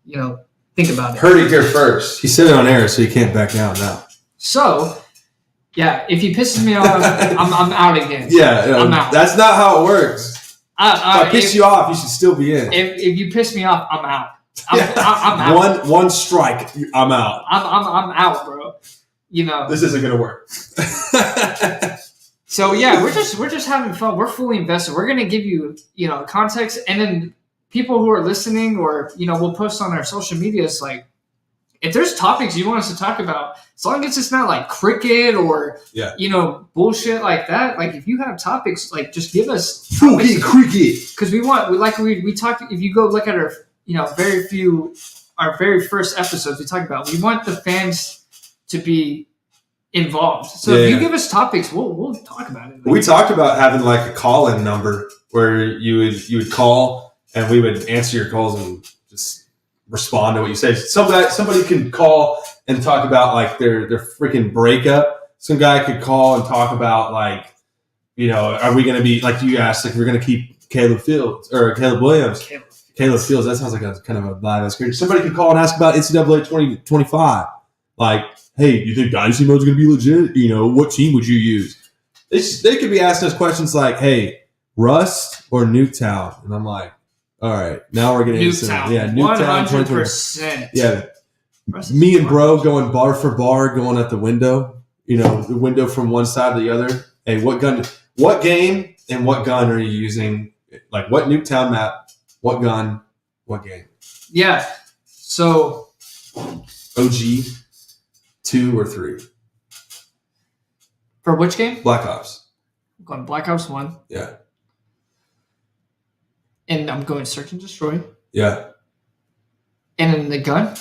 [SPEAKER 2] Think about it.
[SPEAKER 1] Heard it here first. He said it on air, so he can't back down now.
[SPEAKER 2] So, yeah, if he pisses me off, I'm out again.
[SPEAKER 1] Yeah,
[SPEAKER 2] I'm out.
[SPEAKER 1] That's not how it works. If I piss you off, you should still be in.
[SPEAKER 2] If you piss me off, I'm out. I'm out.
[SPEAKER 1] One strike, I'm out.
[SPEAKER 2] I'm out, bro.
[SPEAKER 1] This isn't gonna work.
[SPEAKER 2] So yeah, we're just having fun. We're fully invested. We're gonna give you context, and then people who are listening, or we'll post on our social medias like, if there's topics you want us to talk about, as long as it's not like cricket or bullshit like that. Like if you have topics, like just give us
[SPEAKER 1] cricket,
[SPEAKER 2] because we talked. If you go look at our our very first episodes we talked about, we want the fans to be involved. So if you give us topics, we'll talk about it.
[SPEAKER 1] We talked about having like a call-in number where you would call and we would answer your calls and just respond to what you say. Somebody can call and talk about like their freaking breakup. Some guy could call and talk about like, are we going to be like you asked, like we're going to keep Caleb Fields or Caleb Williams. Caleb Fields. That sounds like a kind of a vibe. That's great. Somebody could call and ask about NCAA 2025. Like, hey, you think Dynasty Mode's going to be legit? What team would you use? They could be asking us questions like, hey, Rust or Nuketown? And I'm like, all right, now we're getting into
[SPEAKER 2] Nuketown.
[SPEAKER 1] Nuketown
[SPEAKER 2] 100%.
[SPEAKER 1] Yeah. Me and bro going bar for bar, going at the window. You know, the window from one side to the other. Hey, what game, and what gun are you using? Like, what Nuketown map? What gun? What game?
[SPEAKER 2] Yeah. So,
[SPEAKER 1] OG 2 or 3?
[SPEAKER 2] For which game?
[SPEAKER 1] Black Ops.
[SPEAKER 2] I'm going Black Ops 1.
[SPEAKER 1] Yeah.
[SPEAKER 2] And I'm going Search and Destroy.
[SPEAKER 1] Yeah.
[SPEAKER 2] And then the gun?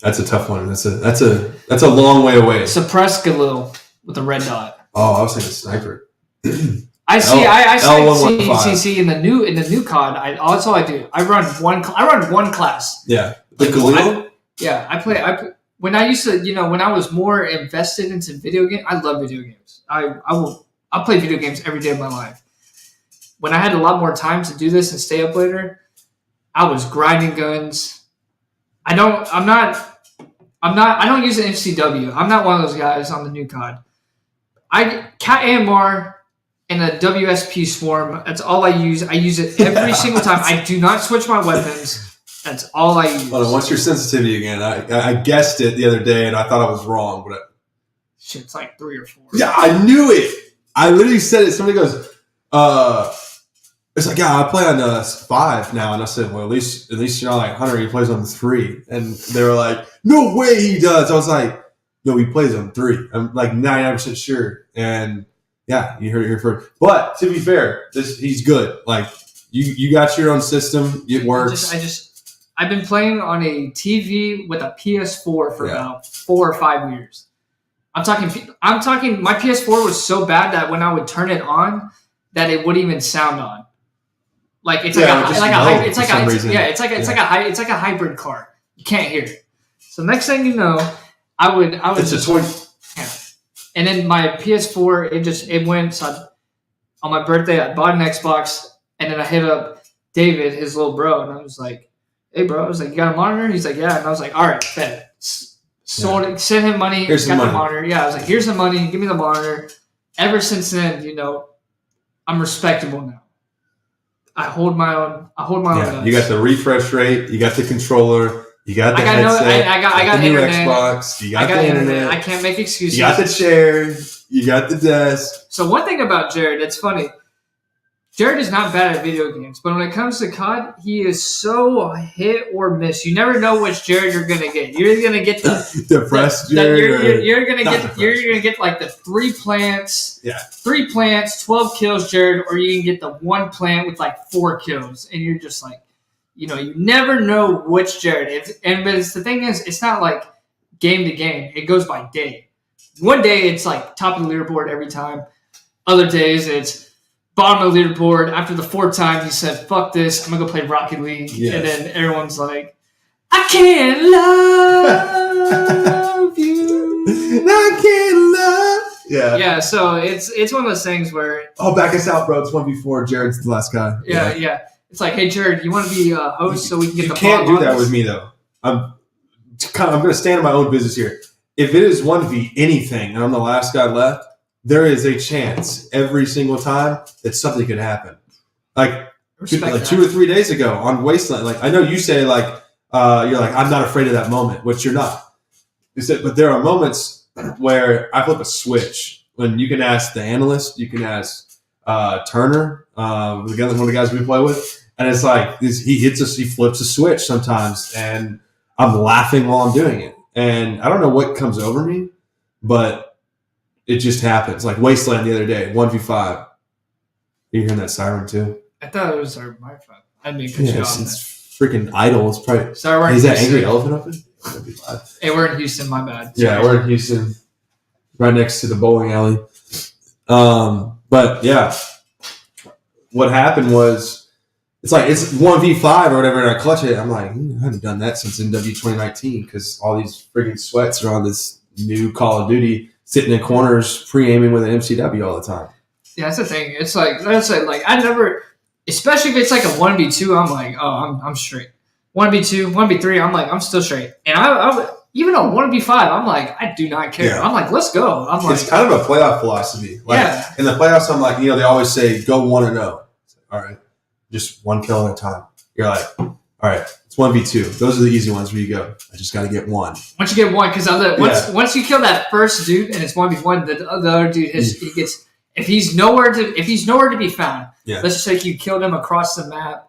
[SPEAKER 1] That's a tough one. That's a long way away.
[SPEAKER 2] Suppress Galil with a red dot.
[SPEAKER 1] Oh, I was thinking sniper.
[SPEAKER 2] I see
[SPEAKER 1] L115.
[SPEAKER 2] in the new COD. That's all I do. I run one class.
[SPEAKER 1] Yeah. The Galil?
[SPEAKER 2] Yeah, I play when I used to, when I was more invested into video games. I love video games. I'll play video games every day of my life. When I had a lot more time to do this and stay up later, I was grinding guns. I don't use an MCW. I'm not one of those guys on the new COD. Cat AMR and a WSP swarm. That's all I use. I use it every single time. I do not switch my weapons. That's all I use.
[SPEAKER 1] Hold on, what's your sensitivity again? I guessed it the other day and I thought I was wrong, but
[SPEAKER 2] shit, it's like 3 or 4.
[SPEAKER 1] Yeah, I knew it. I literally said it. Somebody goes, it's like, yeah, I play on 5 now, and I said, well, at least like Hunter, he plays on 3, and they were like, no way he does. I was like, no, he plays on 3. I'm like 99% sure, and yeah, you heard it here first. But to be fair, he's good. Like you got your own system, it works.
[SPEAKER 2] I've been playing on a TV with a PS4 for about 4 or 5 years. I'm talking. My PS4 was so bad that when I would turn it on, that it wouldn't even sound on. Like it's like a hybrid car. You can't hear it. So next thing you know, I would
[SPEAKER 1] it's just a toy.
[SPEAKER 2] Yeah. And then my PS4, it went. So on my birthday, I bought an Xbox, and then I hit up David, his little bro, and I was like, "Hey, bro," I was like, "You got a monitor?" He's like, "Yeah," and I was like, "All right, bet." Send him money.
[SPEAKER 1] Here's some money.
[SPEAKER 2] The monitor. Yeah, I was like, "Here's the money. Give me the monitor." Ever since then, I'm respectable now. I hold my own. Guns.
[SPEAKER 1] You got the refresh rate. You got the controller. You got the headset.
[SPEAKER 2] I got
[SPEAKER 1] the new
[SPEAKER 2] internet.
[SPEAKER 1] Xbox. You got the internet.
[SPEAKER 2] I can't make excuses.
[SPEAKER 1] You got the chair. You got the desk.
[SPEAKER 2] So one thing about Jared, it's funny. Jared is not bad at video games, but when it comes to COD, he is so hit or miss. You never know which Jared you're gonna get. You're either gonna get the
[SPEAKER 1] depressed Jared.
[SPEAKER 2] You're gonna get like the 3 plants.
[SPEAKER 1] Yeah.
[SPEAKER 2] 3 plants, 12 kills, Jared, or you can get the 1 plant with like 4 kills, and you're just like, you never know which Jared. But the thing is, it's not like game to game. It goes by day. One day it's like top of the leaderboard every time. Other days it's bottom of the leaderboard. After the 4th time, he said, "Fuck this! I'm gonna go play Rocket League." Yes. And then everyone's like, "I can't love you.
[SPEAKER 1] I can't love." Yeah.
[SPEAKER 2] Yeah. So it's one of those things where
[SPEAKER 1] back us out, bro. It's 1v4. Jared's the last guy.
[SPEAKER 2] Yeah. It's like, hey, Jared, you want to be a host so we can get the.
[SPEAKER 1] You can't do that with me though. I'm going to stand in my own business here. If it is 1v anything and I'm the last guy left, there is a chance every single time that something could happen. Like 2 or 3 days ago on Wasteland, like I know you say like you're like, I'm not afraid of that moment, which you're not. But there are moments where I flip a switch. When you can ask the analyst, you can ask Turner, one of the guys we play with, and it's like he flips a switch sometimes, and I'm laughing while I'm doing it, and I don't know what comes over me, but it just happens. Like Wasteland the other day, 1v5. You hearing that siren too?
[SPEAKER 2] I thought it was our microphone. I didn't cut you off.
[SPEAKER 1] It's freaking idle. It's probably.
[SPEAKER 2] Sorry,
[SPEAKER 1] is that angry elephant up there?
[SPEAKER 2] Hey, we're in Houston. My bad.
[SPEAKER 1] Yeah, we're in Houston, right next to the bowling alley. But yeah, what happened was it's 1v5 or whatever, and I clutch it. I'm like, I haven't done that since NW 2019 because all these freaking sweats are on this new Call of Duty, sitting in corners, pre-aiming with an MCW all the time.
[SPEAKER 2] Yeah, that's the thing. It's like I never, especially if it's like a 1v2. I'm like, oh, I'm straight. 1v2, 1v3. I'm like, I'm still straight. And I even on 1v5, I'm like, I do not care. Yeah. I'm like, let's go. I'm like,
[SPEAKER 1] it's kind of a playoff philosophy. Like, in the playoffs, I'm like, they always say go 1-0. All right, just 1 kill at a time. You're like, All right, it's 1v2. Those are the easy ones where you go, I just got to get one.
[SPEAKER 2] Once you get one, because once you kill that first dude and it's 1v1, the other dude he gets if he's nowhere to be found.
[SPEAKER 1] Yeah.
[SPEAKER 2] Let's just say you killed him across the map.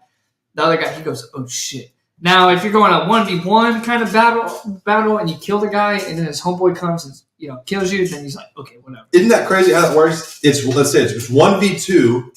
[SPEAKER 2] The other guy, he goes, oh shit. Now, if you're going a 1v1 kind of battle and you kill the guy and then his homeboy comes and kills you, then he's like, okay, whatever.
[SPEAKER 1] Isn't that crazy how that works? Let's say it's 1v2.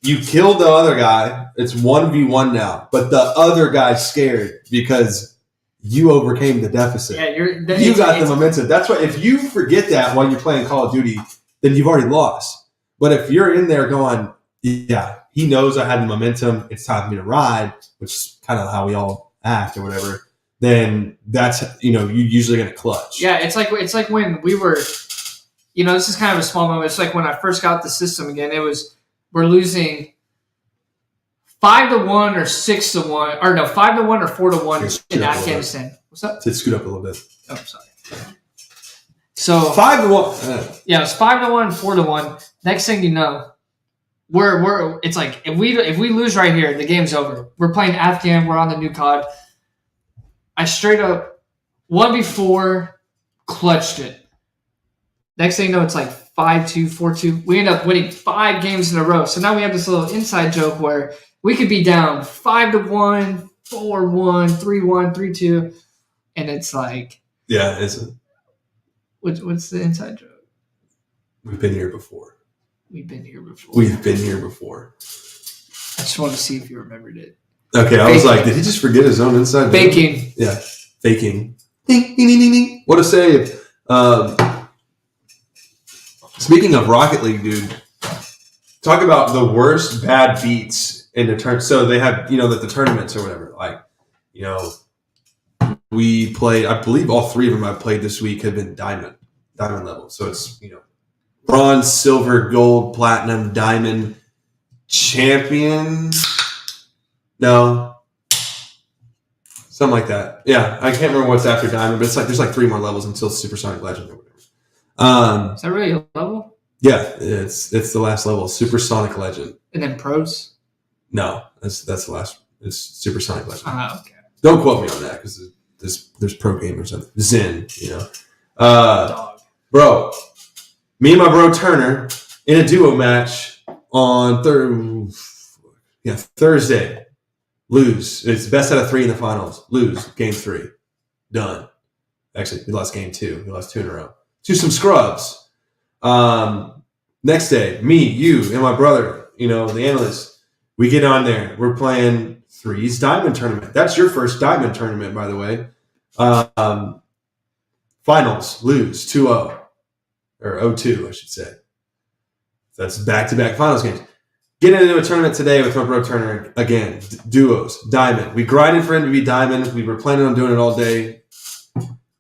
[SPEAKER 1] You killed the other guy. It's 1v1 now, but the other guy's scared because you overcame the deficit.
[SPEAKER 2] Yeah,
[SPEAKER 1] you got the momentum. That's why if you forget that while you're playing Call of Duty, then you've already lost. But if you're in there going, yeah, he knows I had the momentum, it's time for me to ride, which is kind of how we all act or whatever, then that's, you're usually going to clutch.
[SPEAKER 2] Yeah, it's like when we were, this is kind of a small moment. It's like when I first got the system again, we're losing 5-1 or 6-1, or no, 5-1 or 4-1 in Afghanistan. What's up?
[SPEAKER 1] To scoot up a little bit.
[SPEAKER 2] Oh, sorry. So
[SPEAKER 1] 5-1.
[SPEAKER 2] Yeah, it's 5-1, 4-1. Next thing you know, we're it's like if we lose right here, the game's over. We're playing Afghan. We're on the new COD. I straight up 1v4 clutched it. Next thing you know, it's like 5-2, 4-2. We end up winning 5 games in a row. So now we have this little inside joke where we could be down 5-1, 4-1, 3-1, 3-2, and it's like,
[SPEAKER 1] yeah, it's
[SPEAKER 2] what's the inside joke?
[SPEAKER 1] We've been here before.
[SPEAKER 2] We've been here before.
[SPEAKER 1] We've been here before.
[SPEAKER 2] I just want to see if you remembered it.
[SPEAKER 1] Okay, I was like, did he just forget his own inside joke?
[SPEAKER 2] Baking.
[SPEAKER 1] Yeah, faking. Ding, ding, ding, ding, ding. What a save. Speaking of Rocket League, dude, talk about the worst bad beats in the turn. So they have, the tournaments or whatever. Like, we played, I believe all 3 of them I played this week have been diamond level. So it's, bronze, silver, gold, platinum, diamond, champion. No. Something like that. Yeah, I can't remember what's after diamond, but it's like there's like 3 more levels until Supersonic Legend or whatever.
[SPEAKER 2] Is that really a level?
[SPEAKER 1] Yeah, it's the last level, Supersonic Legend.
[SPEAKER 2] And then pros?
[SPEAKER 1] No, that's the last. It's Supersonic Legend.
[SPEAKER 2] Okay.
[SPEAKER 1] Don't quote me on that because there's pro gamers on Zen,
[SPEAKER 2] Dog.
[SPEAKER 1] Bro, me and my bro Turner in a duo match on Thursday. Lose. It's best out of 3 in the finals. Lose. Game 3. Done. Actually, we lost game 2. We lost 2 in a row. To some scrubs. Next day, me, you, and my brother, the analyst, we get on there. We're playing 3's Diamond Tournament. That's your first Diamond Tournament, by the way. Finals. Lose. 2-0. Or 0-2, I should say. That's back-to-back finals games. Get into a tournament today with my bro Turner again. Duos, diamond. We grinded for him to be diamond. We were planning on doing it all day.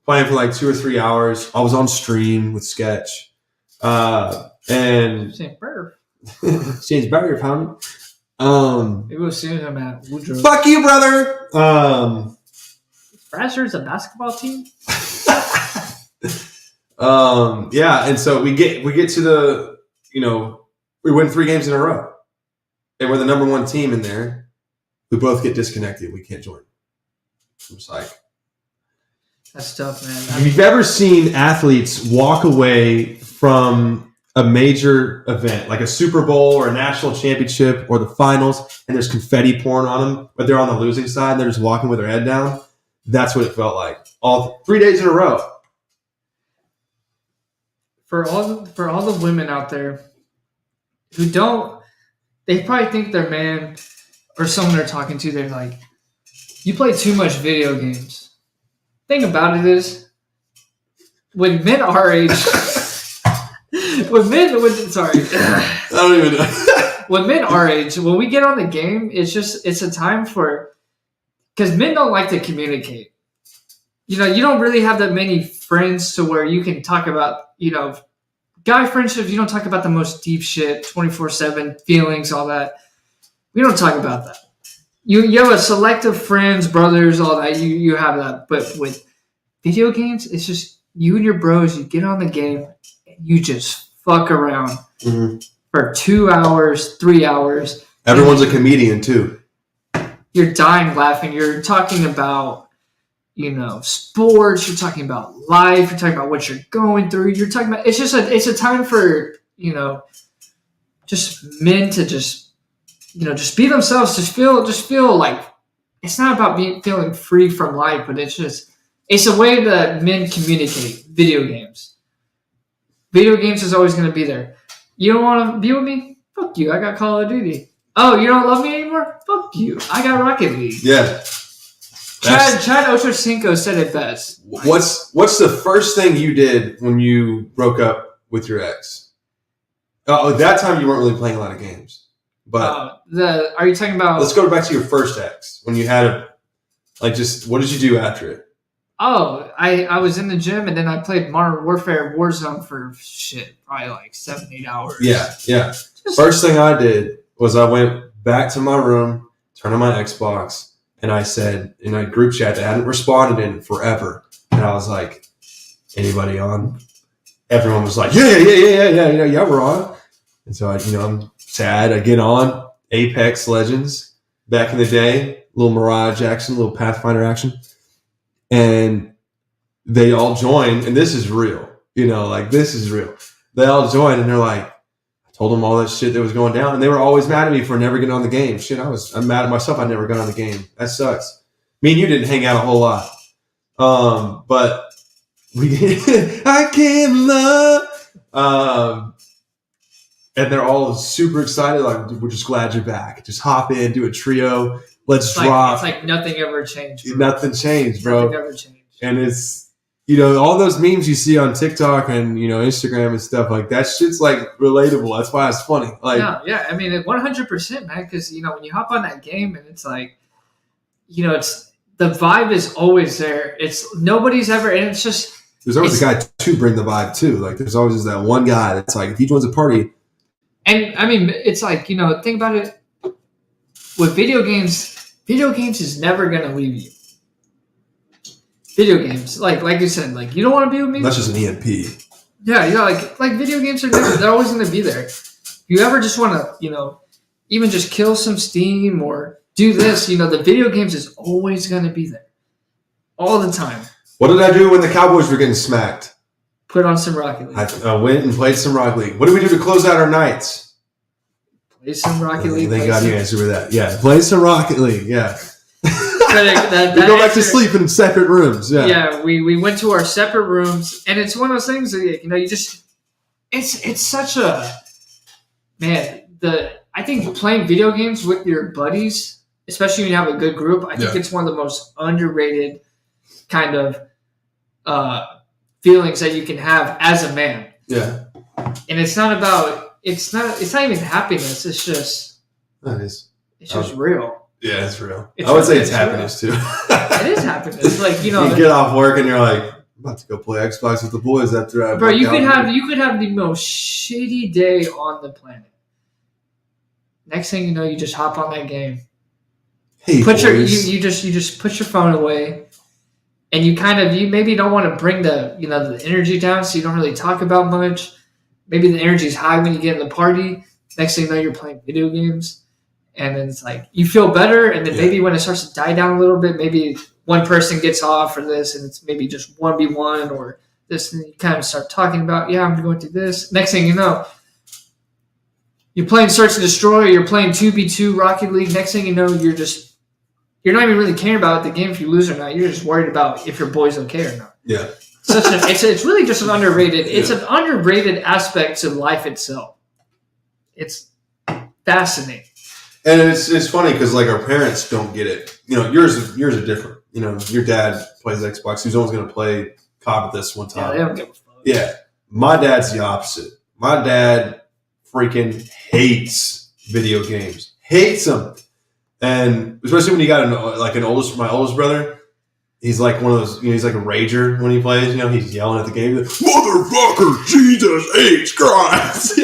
[SPEAKER 1] Playing for like 2 or 3 hours. I was on stream with Sketch. And
[SPEAKER 2] St. Burr.
[SPEAKER 1] James Barrier found
[SPEAKER 2] Maybe we'll see him at Woodrow.
[SPEAKER 1] Fuck you, brother.
[SPEAKER 2] Thrasher's a basketball team?
[SPEAKER 1] Yeah, and so we get to the, we win 3 games in a row. And we're the number 1 team in there. We both get disconnected. We can't join. I'm just like,
[SPEAKER 2] that's tough, man.
[SPEAKER 1] Have you ever seen athletes walk away from a major event, like a Super Bowl or a national championship or the finals, and there's confetti pouring on them, but they're on the losing side and they're just walking with their head down? That's what it felt like. All 3 days in a row.
[SPEAKER 2] For all the women out there who don't, they probably think their man or someone they're talking to, they're like, you play too much video games. Thing about it is, when men our age, I don't even know. When men our age, when we get on the game, it's a time for, because men don't like to communicate. You don't really have that many friends to where you can talk about, guy friendships. You don't talk about the most deep shit, 24/7 feelings, all that. We don't talk about that. You have a selective friends, brothers, all that. You have that. But with video games, it's just you and your bros. You get on the game, and you just fuck around for 2 hours, 3 hours.
[SPEAKER 1] Everyone's a comedian too.
[SPEAKER 2] you're dying laughing. You're talking about, sports. You're talking about life. You're talking about what you're going through. You're talking about, it's a time for, just men to just be themselves. Just feel like it's not about feeling free from life, but it's a way that men communicate. Video games. Video games is always going to be there. You don't want to be with me? Fuck you. I got Call of Duty. Oh, you don't love me anymore? Fuck you. I got Rocket League.
[SPEAKER 1] Yeah.
[SPEAKER 2] Chad Ochocinco said it best.
[SPEAKER 1] What's the first thing you did when you broke up with your ex? Oh, at that time you weren't really playing a lot of games. But
[SPEAKER 2] are you talking about?
[SPEAKER 1] Let's go back to your first ex when you had what did you do after it?
[SPEAKER 2] Oh, I was in the gym and then I played Modern Warfare Warzone for probably like 7-8 hours.
[SPEAKER 1] Yeah. First thing I did was I went back to my room, turned on my Xbox, and I said in a group chat that I hadn't responded in forever, and I was like, "Anybody on?" Everyone was like, "Yeah, we're on." And so I'm sad. I get on Apex Legends back in the day, little Mirage action, little Pathfinder action, and they all join, and this is real. This is real. They all join, and they're like, told them all that shit that was going down, and they were always mad at me for never getting on the game. Shit, I'm mad at myself. I never got on the game. That sucks. Me and you didn't hang out a whole lot, but we did. I can't love. And they're all super excited. Like, we're just glad you're back. Just hop in, do a trio. Let's drop.
[SPEAKER 2] It's like nothing ever changed. Bro.
[SPEAKER 1] Nothing changed, bro.
[SPEAKER 2] Nothing ever changed.
[SPEAKER 1] And it's. All those memes you see on TikTok and, Instagram and stuff like that shit's like relatable. That's why it's funny. Like,
[SPEAKER 2] yeah. I mean, 100%, man. Because, when you hop on that game and it's like, it's the vibe is always there. It's nobody's ever, and it's just.
[SPEAKER 1] There's always a guy to bring the vibe too. Like, there's always that one guy that's like, if he joins a party. And
[SPEAKER 2] I mean, it's like, think about it with video games is never going to leave you. Video games, like you said, like you don't want to be with me.
[SPEAKER 1] That's just an EMP.
[SPEAKER 2] Yeah, like video games they're always going to be there. If you ever just want to, even just kill some steam or do this, the video games is always going to be there, all the time.
[SPEAKER 1] What did I do when the Cowboys were getting smacked?
[SPEAKER 2] Put on some Rocket League.
[SPEAKER 1] I went and played some Rocket League. What did we do to close out our nights?
[SPEAKER 2] Play some Rocket League.
[SPEAKER 1] Thank God you answered with that. Yeah, play some Rocket League. Yeah.
[SPEAKER 2] We
[SPEAKER 1] go back to sleep in separate rooms.
[SPEAKER 2] Yeah, we went to our separate rooms, and it's one of those things that you just it's such a man. I think playing video games with your buddies, especially when you have a good group, I think it's one of the most underrated kind of feelings that you can have as a man.
[SPEAKER 1] Yeah,
[SPEAKER 2] and it's not even happiness. It's just it's just real.
[SPEAKER 1] Yeah, it's real. I would say it's happiness too.
[SPEAKER 2] It is happiness. Like you
[SPEAKER 1] get off work and you're like, I'm about to go play Xbox with the boys after I.
[SPEAKER 2] Bro, you could have the most shitty day on the planet. Next thing you know, you just hop on that game.
[SPEAKER 1] Hey,
[SPEAKER 2] you just put your phone away, and you maybe don't want to bring the energy down, so you don't really talk about much. Maybe the energy's high when you get in the party. Next thing you know, you're playing video games. And then it's like you feel better, and then maybe when it starts to die down a little bit, maybe one person gets off or this, and it's maybe just 1v1 or this, and you kind of start talking about, I'm going through this. Next thing you know, you're playing Search and Destroy, you're playing 2v2 Rocket League. Next thing you know, you're not even really caring about the game if you lose or not. You're just worried about if your boy's okay or not.
[SPEAKER 1] Yeah,
[SPEAKER 2] it's really just an underrated. It's an underrated aspect to life itself. It's fascinating.
[SPEAKER 1] And it's funny because like our parents don't get it. Yours are different. Your dad plays Xbox. He's always going to play COD with this one time.
[SPEAKER 2] Yeah, they don't give a fuck.
[SPEAKER 1] Yeah, my dad's the opposite. My dad freaking hates video games. Hates them. And especially when you got my oldest brother, he's like one of those. He's like a rager when he plays. He's yelling at the game, motherfucker, Jesus H Christ.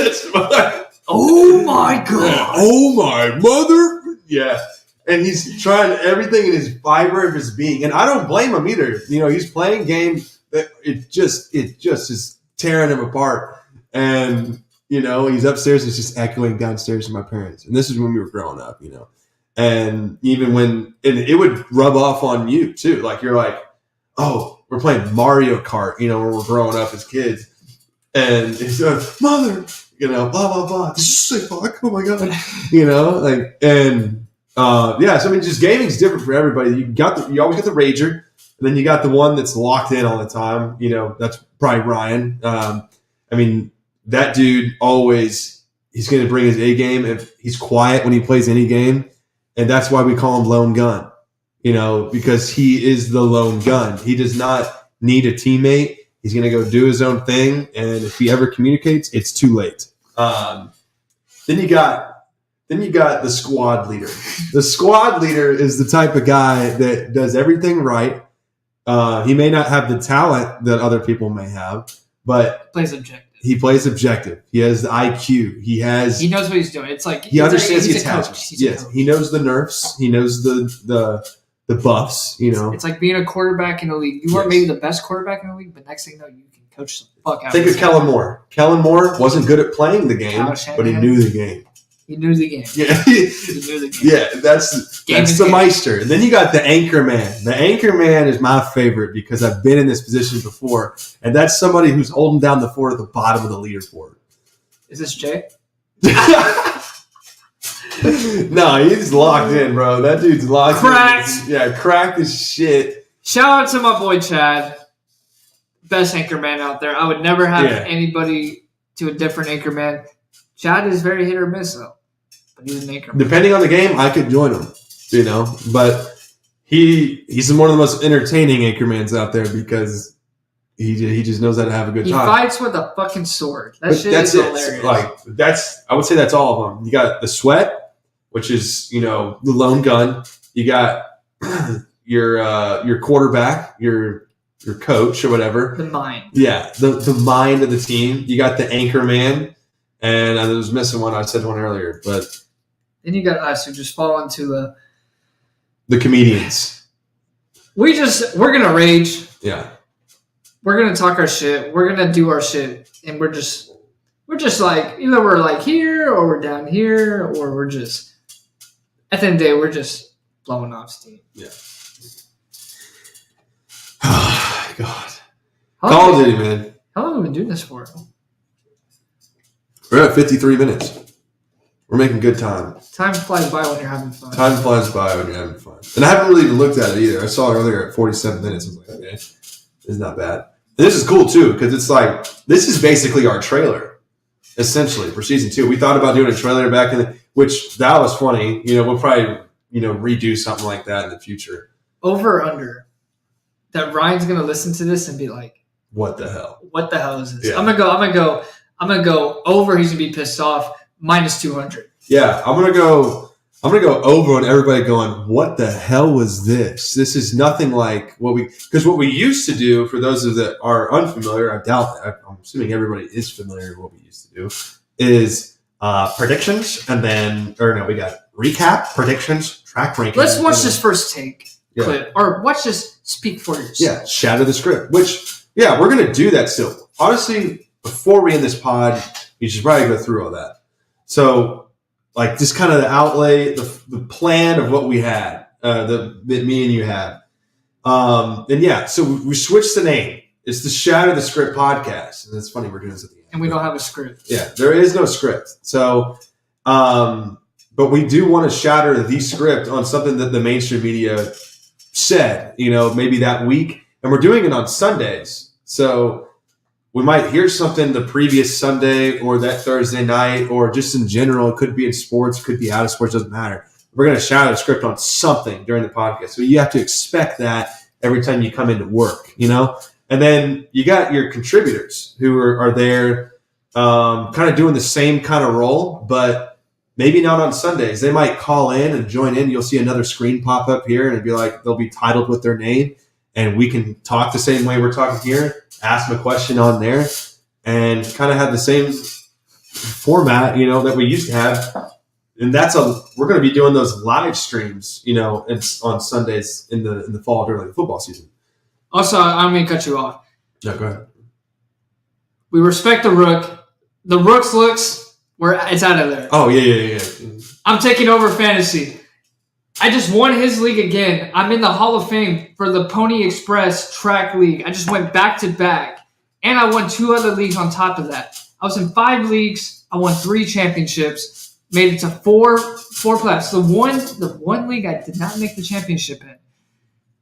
[SPEAKER 2] Oh my God.
[SPEAKER 1] Yeah. Oh my mother. Yeah. And he's trying everything in his fiber of his being. And I don't blame him either. He's playing games that it just is tearing him apart. And, he's upstairs. It's just echoing downstairs to my parents. And this is when we were growing up, And even when, and it would rub off on you too. Like you're like, oh, we're playing Mario Kart, when we're growing up as kids. And it's mother, blah, blah, blah. This is sick, fuck. Oh my God. So I mean, just gaming's different for everybody. You always get the rager, and then you got the one that's locked in all the time. That's probably Ryan. I mean, that dude always, he's going to bring his A game. If he's quiet when he plays any game. And that's why we call him Lone Gun, because he is the lone gun. He does not need a teammate. He's going to go do his own thing. And if he ever communicates, it's too late. Then you got the squad leader. The squad leader is the type of guy that does everything right. He may not have the talent that other people may have, but he plays objective. He has the IQ. He knows
[SPEAKER 2] what he's doing. It's like
[SPEAKER 1] he understands the attachments. Yes, he knows the nerfs. He knows the buffs.
[SPEAKER 2] It's like being a quarterback in the league. You weren't maybe the best quarterback in the league, but next thing you know, you can coach the fuck out.
[SPEAKER 1] Think of Kellen Moore. Kellen Moore wasn't good at playing the game, but he knew the game.
[SPEAKER 2] He knew the game.
[SPEAKER 1] Yeah,
[SPEAKER 2] he knew the game.
[SPEAKER 1] Yeah, that's the Meister. And then you got the anchor man. The anchor man is my favorite because I've been in this position before, and that's somebody who's holding down the fort at the bottom of the leaderboard.
[SPEAKER 2] Is this Jay?
[SPEAKER 1] No, he's locked in, bro. That dude's locked
[SPEAKER 2] cracked.
[SPEAKER 1] in. Yeah, cracked as shit.
[SPEAKER 2] Shout out to my boy Chad, best anchor man out there. I would never have anybody to a different anchor man. Chad is very hit or miss though. He's an anchor man.
[SPEAKER 1] Depending on the game, I could join him, but he's one of the most entertaining anchormans out there because he just knows how to have a good time.
[SPEAKER 2] He fights with a fucking sword. That's hilarious.
[SPEAKER 1] I would say that's all of them. You got the sweat, which is the lone gun. You got your quarterback, your coach or whatever.
[SPEAKER 2] The mind.
[SPEAKER 1] Yeah, the mind of the team. You got the anchor man, and I was missing one. I said one earlier, but.
[SPEAKER 2] Then you got us who just fall into
[SPEAKER 1] the comedians.
[SPEAKER 2] We're gonna rage.
[SPEAKER 1] Yeah.
[SPEAKER 2] We're gonna talk our shit. We're gonna do our shit, and we're just like either we're like here or we're down here or we're just at the end of the day we're just blowing off steam.
[SPEAKER 1] Yeah. Oh God. Call of Duty, man.
[SPEAKER 2] How long have we been doing this for?
[SPEAKER 1] We're at 53 minutes. We're making good time.
[SPEAKER 2] Time flies by when you're having fun.
[SPEAKER 1] Time flies by when you're having fun. And I haven't really even looked at it either. I saw it earlier at 47 minutes. I was like, okay, it's not bad. And this is cool, too, because it's like, this is basically our trailer, essentially, for season 2. We thought about doing a trailer back which that was funny. We'll probably, redo something like that in the future.
[SPEAKER 2] Over or under that Ryan's going to listen to this and be like,
[SPEAKER 1] what the hell?
[SPEAKER 2] What the hell is this?
[SPEAKER 1] Yeah.
[SPEAKER 2] I'm going to go over. He's going to be pissed off. Minus 200.
[SPEAKER 1] Yeah, I'm gonna go over on everybody going, what the hell was this? This is nothing like what we used to do. For those of that are unfamiliar, I doubt that. I'm assuming everybody is familiar with what we used to do. Is predictions, and then we got recap, predictions, track rankings.
[SPEAKER 2] Let's watch this first take clip, or watch this speak for yourself.
[SPEAKER 1] Yeah, Shatter the Script. Which we're gonna do that still. Honestly, before we end this pod, you should probably go through all that. So, just kind of the outlay, the plan of what we had, that me and you had. So we switched the name. It's the Shatter the Script podcast. And it's funny, we're doing this at the end.
[SPEAKER 2] And we don't have a script.
[SPEAKER 1] Yeah, there is no script. So, but we do want to shatter the script on something that the mainstream media said, maybe that week. And we're doing it on Sundays. So, we might hear something the previous Sunday or that Thursday night or just in general. It could be in sports, could be out of sports, doesn't matter. We're going to shatter the script on something during the podcast. So you have to expect that every time you come into work, And then you got your contributors who are there kind of doing the same kind of role, but maybe not on Sundays. They might call in and join in. You'll see another screen pop up here and it'd be like they'll be titled with their name. And we can talk the same way we're talking here, ask them a question on there, and kind of have the same format, that we used to have. And we're going to be doing those live streams, it's on Sundays in the fall during the football season.
[SPEAKER 2] Also, I'm going to cut you off.
[SPEAKER 1] No, go ahead.
[SPEAKER 2] We respect the Rook. The Rook's looks, it's out of there.
[SPEAKER 1] Oh, yeah.
[SPEAKER 2] I'm taking over fantasy. I just won his league again. I'm in the Hall of Fame for the Pony Express Track League. I just went back to back. And I won 2 other leagues on top of that. I was in 5 leagues. I won 3 championships. Made it to 4 playoffs. The one league I did not make the championship in.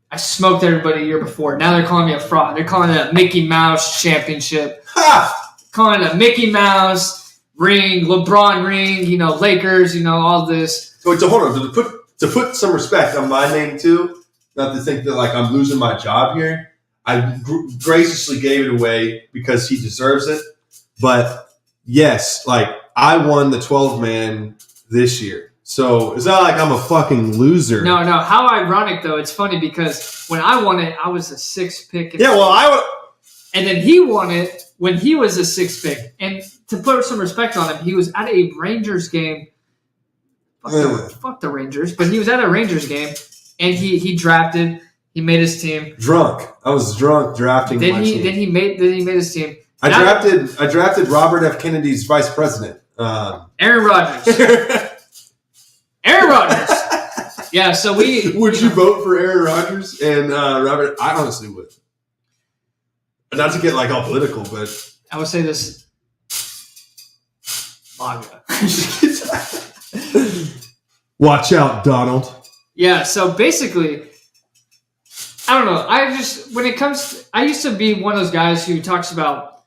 [SPEAKER 2] I smoked everybody a year before. Now they're calling me a fraud. They're calling it a Mickey Mouse championship.
[SPEAKER 1] Ha!
[SPEAKER 2] Calling it a Mickey Mouse ring, LeBron ring, Lakers, all this.
[SPEAKER 1] So hold on. To put some respect on my name too, not to think that like I'm losing my job here. I graciously gave it away because he deserves it. But yes, like I won the 12-man this year. So it's not like I'm a fucking loser.
[SPEAKER 2] No. How ironic, though. It's funny because when I won it, I was a 6th pick.
[SPEAKER 1] Yeah, well,
[SPEAKER 2] and then he won it when he was a 6th pick. And to put some respect on him, he was at a Rangers game. Fuck the Rangers. But he was at a Rangers game, and he drafted. He made his team.
[SPEAKER 1] Drunk. I was drunk drafting my team.
[SPEAKER 2] Then he made his team.
[SPEAKER 1] I drafted Robert F. Kennedy's vice president.
[SPEAKER 2] Aaron Rodgers. Aaron Rodgers. Yeah, so
[SPEAKER 1] Would you vote for Aaron Rodgers and Robert? I honestly would. Not to get like all political, but
[SPEAKER 2] I would say this. Manga.
[SPEAKER 1] Watch out, Donald.
[SPEAKER 2] Yeah, so basically, I don't know. I used to be one of those guys who talks about,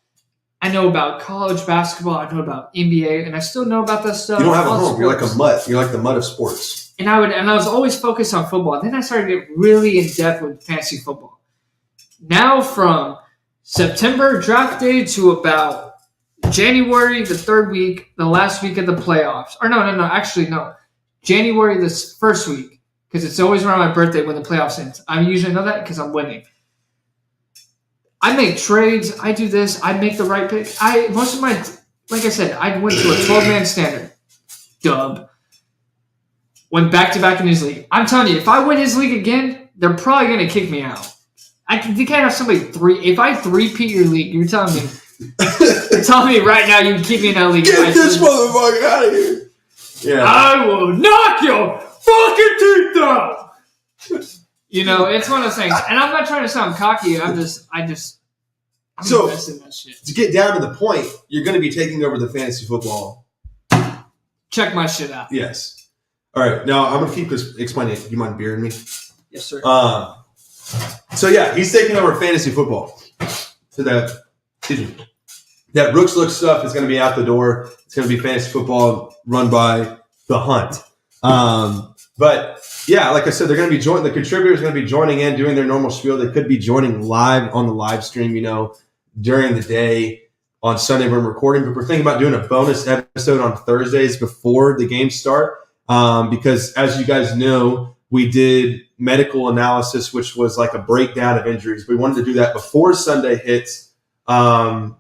[SPEAKER 2] I know about college basketball, I know about NBA, and I still know about that stuff.
[SPEAKER 1] You don't have a home. You're like a mutt. You're like the mutt of sports.
[SPEAKER 2] And I was always focused on football. And then I started to get really in depth with fantasy football. Now from September draft day to about January, the 3rd week, the last week of the playoffs. Or no. January, this first week. Because it's always around my birthday when the playoffs ends. I usually know that because I'm winning. I make trades. I do this. I make the right pick. Like I said, I went to a 12-man standard. Dub. Went back-to-back in his league. I'm telling you, if I win his league again, they're probably going to kick me out. You can't have somebody if I three-peat your league, you're telling me right now you can keep me in that league.
[SPEAKER 1] Get this motherfucker out of here. Yeah.
[SPEAKER 2] I will knock your fucking teeth out. It's one of those things. And I'm not trying to sound cocky. I'm investing in that shit.
[SPEAKER 1] To get down to the point, you're going to be taking over the fantasy football.
[SPEAKER 2] Check my shit out.
[SPEAKER 1] Yes. All right. Now, I'm going to keep explaining it. Do you mind beering me?
[SPEAKER 2] Yes, sir.
[SPEAKER 1] So, yeah, he's taking over fantasy football. So that Rooks Look stuff is going to be out the door. It's going to be fantasy football run by The Hunt. But, yeah, like I said, they're going to be the contributors are going to be joining in, doing their normal spiel. They could be joining live on the live stream, during the day on Sunday when we're recording. But we're thinking about doing a bonus episode on Thursdays before the games start. Because as you guys know, we did medical analysis, which was like a breakdown of injuries. We wanted to do that before Sunday hits. And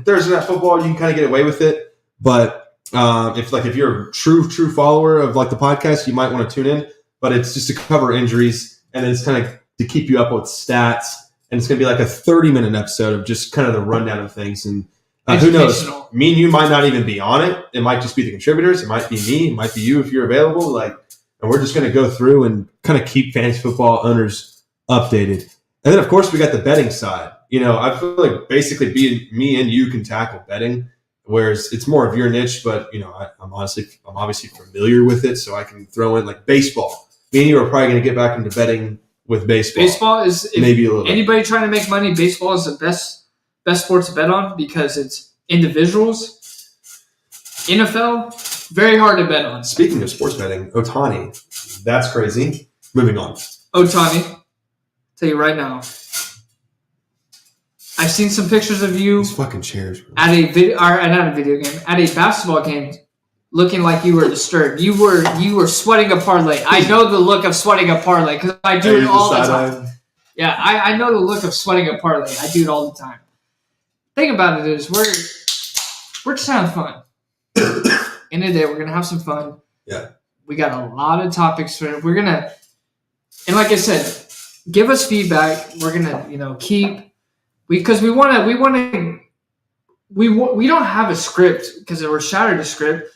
[SPEAKER 1] Thursday Night Football, you can kind of get away with it. But if you're a true follower of like the podcast, you might want to tune in. But it's just to cover injuries, and then it's kind of to keep you up with stats. And it's going to be like a 30-minute episode of just kind of the rundown of things. And who knows? Me and you might not even be on it. It might just be the contributors. It might be me. It might be you if you're available. And we're just going to go through and kind of keep fantasy football owners updated. And then, of course, we got the betting side. I feel like basically me and you can tackle betting, whereas it's more of your niche. But I'm obviously familiar with it, so I can throw in like baseball. Me and you are probably going to get back into betting with baseball.
[SPEAKER 2] Baseball is
[SPEAKER 1] maybe a little.
[SPEAKER 2] Anybody trying to make money, baseball is the best sport to bet on because it's individuals. NFL, very hard to bet on.
[SPEAKER 1] Speaking of sports betting, Ohtani, that's crazy. Moving on.
[SPEAKER 2] Ohtani, tell you right now, I've seen some pictures of you.
[SPEAKER 1] These fucking chairs, bro.
[SPEAKER 2] At not a video game, at a basketball game, looking like you were disturbed. You were sweating a parlay. I know the look of sweating a parlay because I do it all the time. Yeah, I know the look of sweating a parlay. I do it all the time. Thing about it is we're just having fun. End of the day, we're gonna have some fun.
[SPEAKER 1] Yeah.
[SPEAKER 2] We got a lot of topics for it. We're gonna, and like I said, give us feedback. We're gonna, keep because we don't have a script because we're Shatter the Script.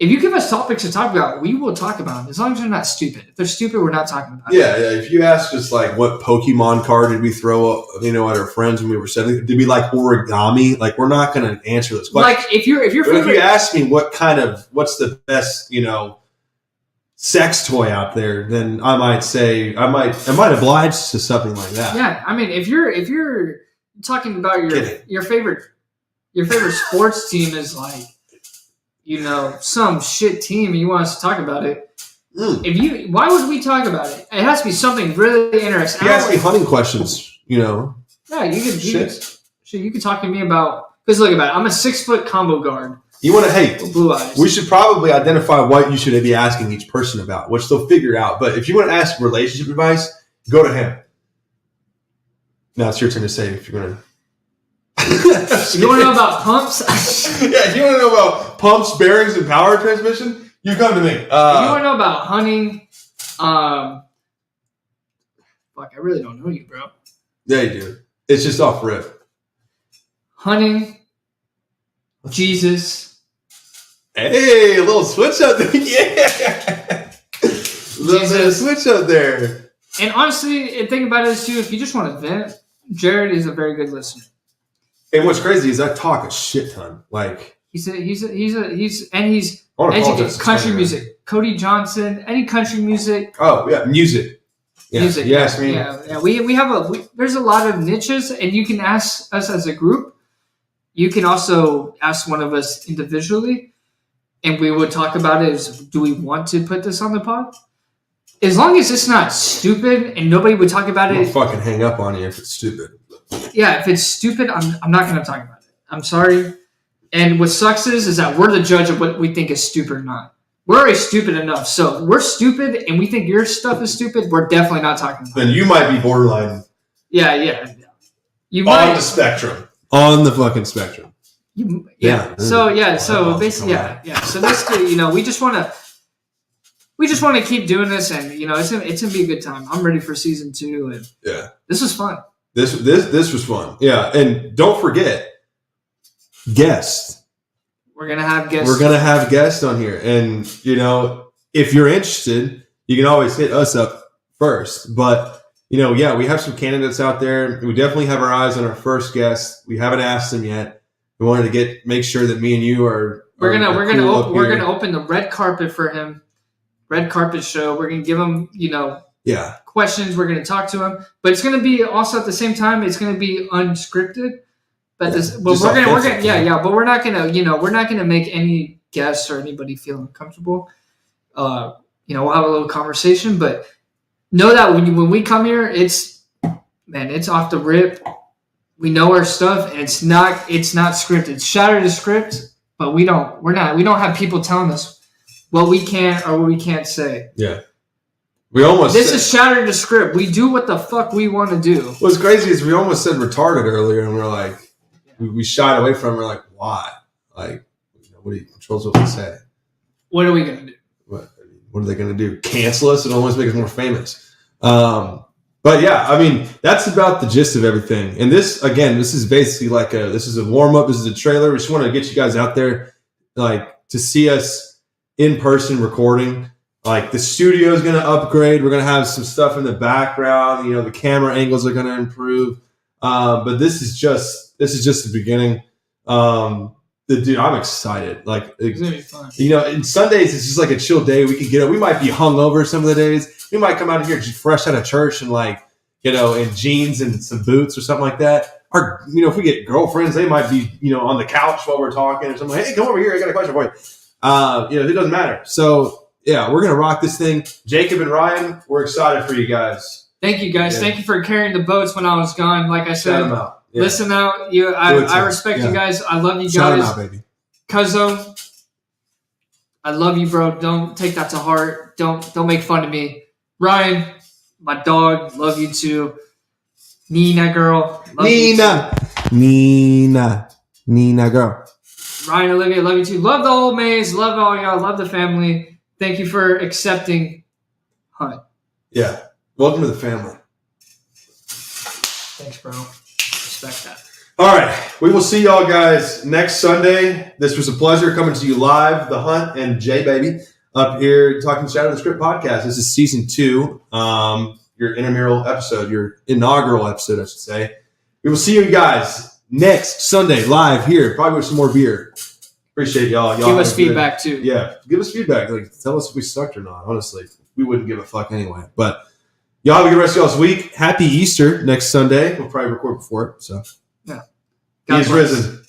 [SPEAKER 2] if you give us topics to talk about, we will talk about them as long as they're not stupid. If they're stupid, we're not talking about
[SPEAKER 1] Yeah. If you ask us like what Pokemon card did we throw, at our friends when we were 7, did we like origami? Like we're not going to answer this question.
[SPEAKER 2] Like if you're
[SPEAKER 1] if you ask me what's the best, sex toy out there, then I might say I might oblige to something like that.
[SPEAKER 2] Yeah, I mean, if you're talking about your favorite sports team is like, some shit team, and you want us to talk about it. Why would we talk about it? It has to be something really interesting.
[SPEAKER 1] You ask me hunting questions,
[SPEAKER 2] Yeah, you could talk to me about, because look about it. I'm a 6-foot combo guard.
[SPEAKER 1] You want to hate
[SPEAKER 2] blue eyes.
[SPEAKER 1] We should probably identify what you should be asking each person about, which they'll figure out. But if you want to ask relationship advice, go to him. Now it's your turn to say if you're going to.
[SPEAKER 2] You want to know about pumps?
[SPEAKER 1] Yeah, if you want to know about pumps, bearings, and power transmission, you come to me.
[SPEAKER 2] If you want to know about hunting, fuck, I really don't know you, bro.
[SPEAKER 1] Yeah, you do. It's just off rip.
[SPEAKER 2] Hunting, Jesus.
[SPEAKER 1] Hey, a little switch up there. Yeah. A little bit of switch up there.
[SPEAKER 2] And honestly, the thing about it is, too, if you just want to vent, Jared is a very good listener.
[SPEAKER 1] And what's crazy is I talk a shit ton. Like
[SPEAKER 2] he's educated. Country music. Cody Johnson, any country music.
[SPEAKER 1] Oh yeah, music. Yeah.
[SPEAKER 2] Music.
[SPEAKER 1] Yes,
[SPEAKER 2] yeah. We have there's a lot of niches, and you can ask us as a group. You can also ask one of us individually, and we would talk about it as, do we want to put this on the pod? As long as it's not stupid and nobody would talk about it.
[SPEAKER 1] I'll fucking hang up on you if it's stupid.
[SPEAKER 2] Yeah, if it's stupid, I'm not going to talk about it. I'm sorry. And what sucks is that we're the judge of what we think is stupid or not. We're already stupid enough. So we're stupid and we think your stuff is stupid. We're definitely not talking about it.
[SPEAKER 1] Then you might be borderline.
[SPEAKER 2] Yeah. You
[SPEAKER 1] might. On the spectrum. On the fucking spectrum.
[SPEAKER 2] So basically, So basically, we just want to keep doing this, and it's gonna be a good time. I'm ready for season 2, and this was fun.
[SPEAKER 1] This was fun. Yeah, and don't forget, guests.
[SPEAKER 2] We're gonna have guests.
[SPEAKER 1] We're gonna have guests on here, and if you're interested, you can always hit us up first. But we have some candidates out there. We definitely have our eyes on our first guest. We haven't asked them yet. We wanted to make sure that me and you are.
[SPEAKER 2] We're gonna open the red carpet for him. Red carpet show. We're gonna give him, questions. We're gonna talk to him, but it's gonna be also at the same time. It's gonna be unscripted. But But we're not gonna make any guests or anybody feel uncomfortable. We'll have a little conversation, but know that when we come here, it's off the rip. We know our stuff, and it's not scripted. Shatter the script, but we don't have people telling us what we can or what we can't say.
[SPEAKER 1] Yeah.
[SPEAKER 2] This is Shatter the Script. We do what the fuck we want to do.
[SPEAKER 1] What's crazy is we almost said retarded earlier, and we're like, we shied away from it. We're like, why? Like, nobody controls what we say.
[SPEAKER 2] What are we going to do?
[SPEAKER 1] What are they going to do? Cancel us and almost make us more famous. But yeah, that's about the gist of everything. And this is basically this is a warm up. This is a trailer. We just want to get you guys out there, to see us in person recording. The studio is going to upgrade. We're going to have some stuff in the background. The camera angles are going to improve. But this is just the beginning. Dude, I'm excited.
[SPEAKER 2] It's going to be fun.
[SPEAKER 1] And Sundays it's just like a chill day. We can get up. We might be hungover some of the days. We might come out here just fresh out of church and in jeans and some boots or something like that. Or if we get girlfriends, they might be on the couch while we're talking or something. Hey, come over here. I got a question for you. It doesn't matter. So yeah, we're gonna rock this thing. Jacob and Ryan, we're excited for you guys.
[SPEAKER 2] Thank you guys. Yeah. Thank you for carrying the boats when I was gone. Like I said,
[SPEAKER 1] out.
[SPEAKER 2] Yeah. Listen out. I respect you guys. I love you guys.
[SPEAKER 1] Shout them out, baby.
[SPEAKER 2] Cuzzo, I love you, bro. Don't take that to heart. Don't make fun of me. Ryan, my dog, love you too. Nina girl, love you too. Nina girl. Ryan, Olivia, love you too. Love the old maze. Love all y'all. Love the family. Thank you for accepting Hunt.
[SPEAKER 1] Yeah. Welcome to the family.
[SPEAKER 2] Thanks, bro. Respect that.
[SPEAKER 1] All right. We will see y'all guys next Sunday. This was a pleasure coming to you live. The Hunt and Jay Baby up here talking Shatter the Script podcast. This is season 2, your inaugural episode, your inaugural episode, I should say. We will see you guys next Sunday live here, probably with some more beer. Appreciate y'all.
[SPEAKER 2] Give us feedback too.
[SPEAKER 1] Yeah, give us feedback. Like, tell us if we sucked or not. Honestly, we wouldn't give a fuck anyway. But y'all have a good rest of y'all's week. Happy Easter next Sunday. We'll probably record before it. So,
[SPEAKER 2] yeah,
[SPEAKER 1] He is risen.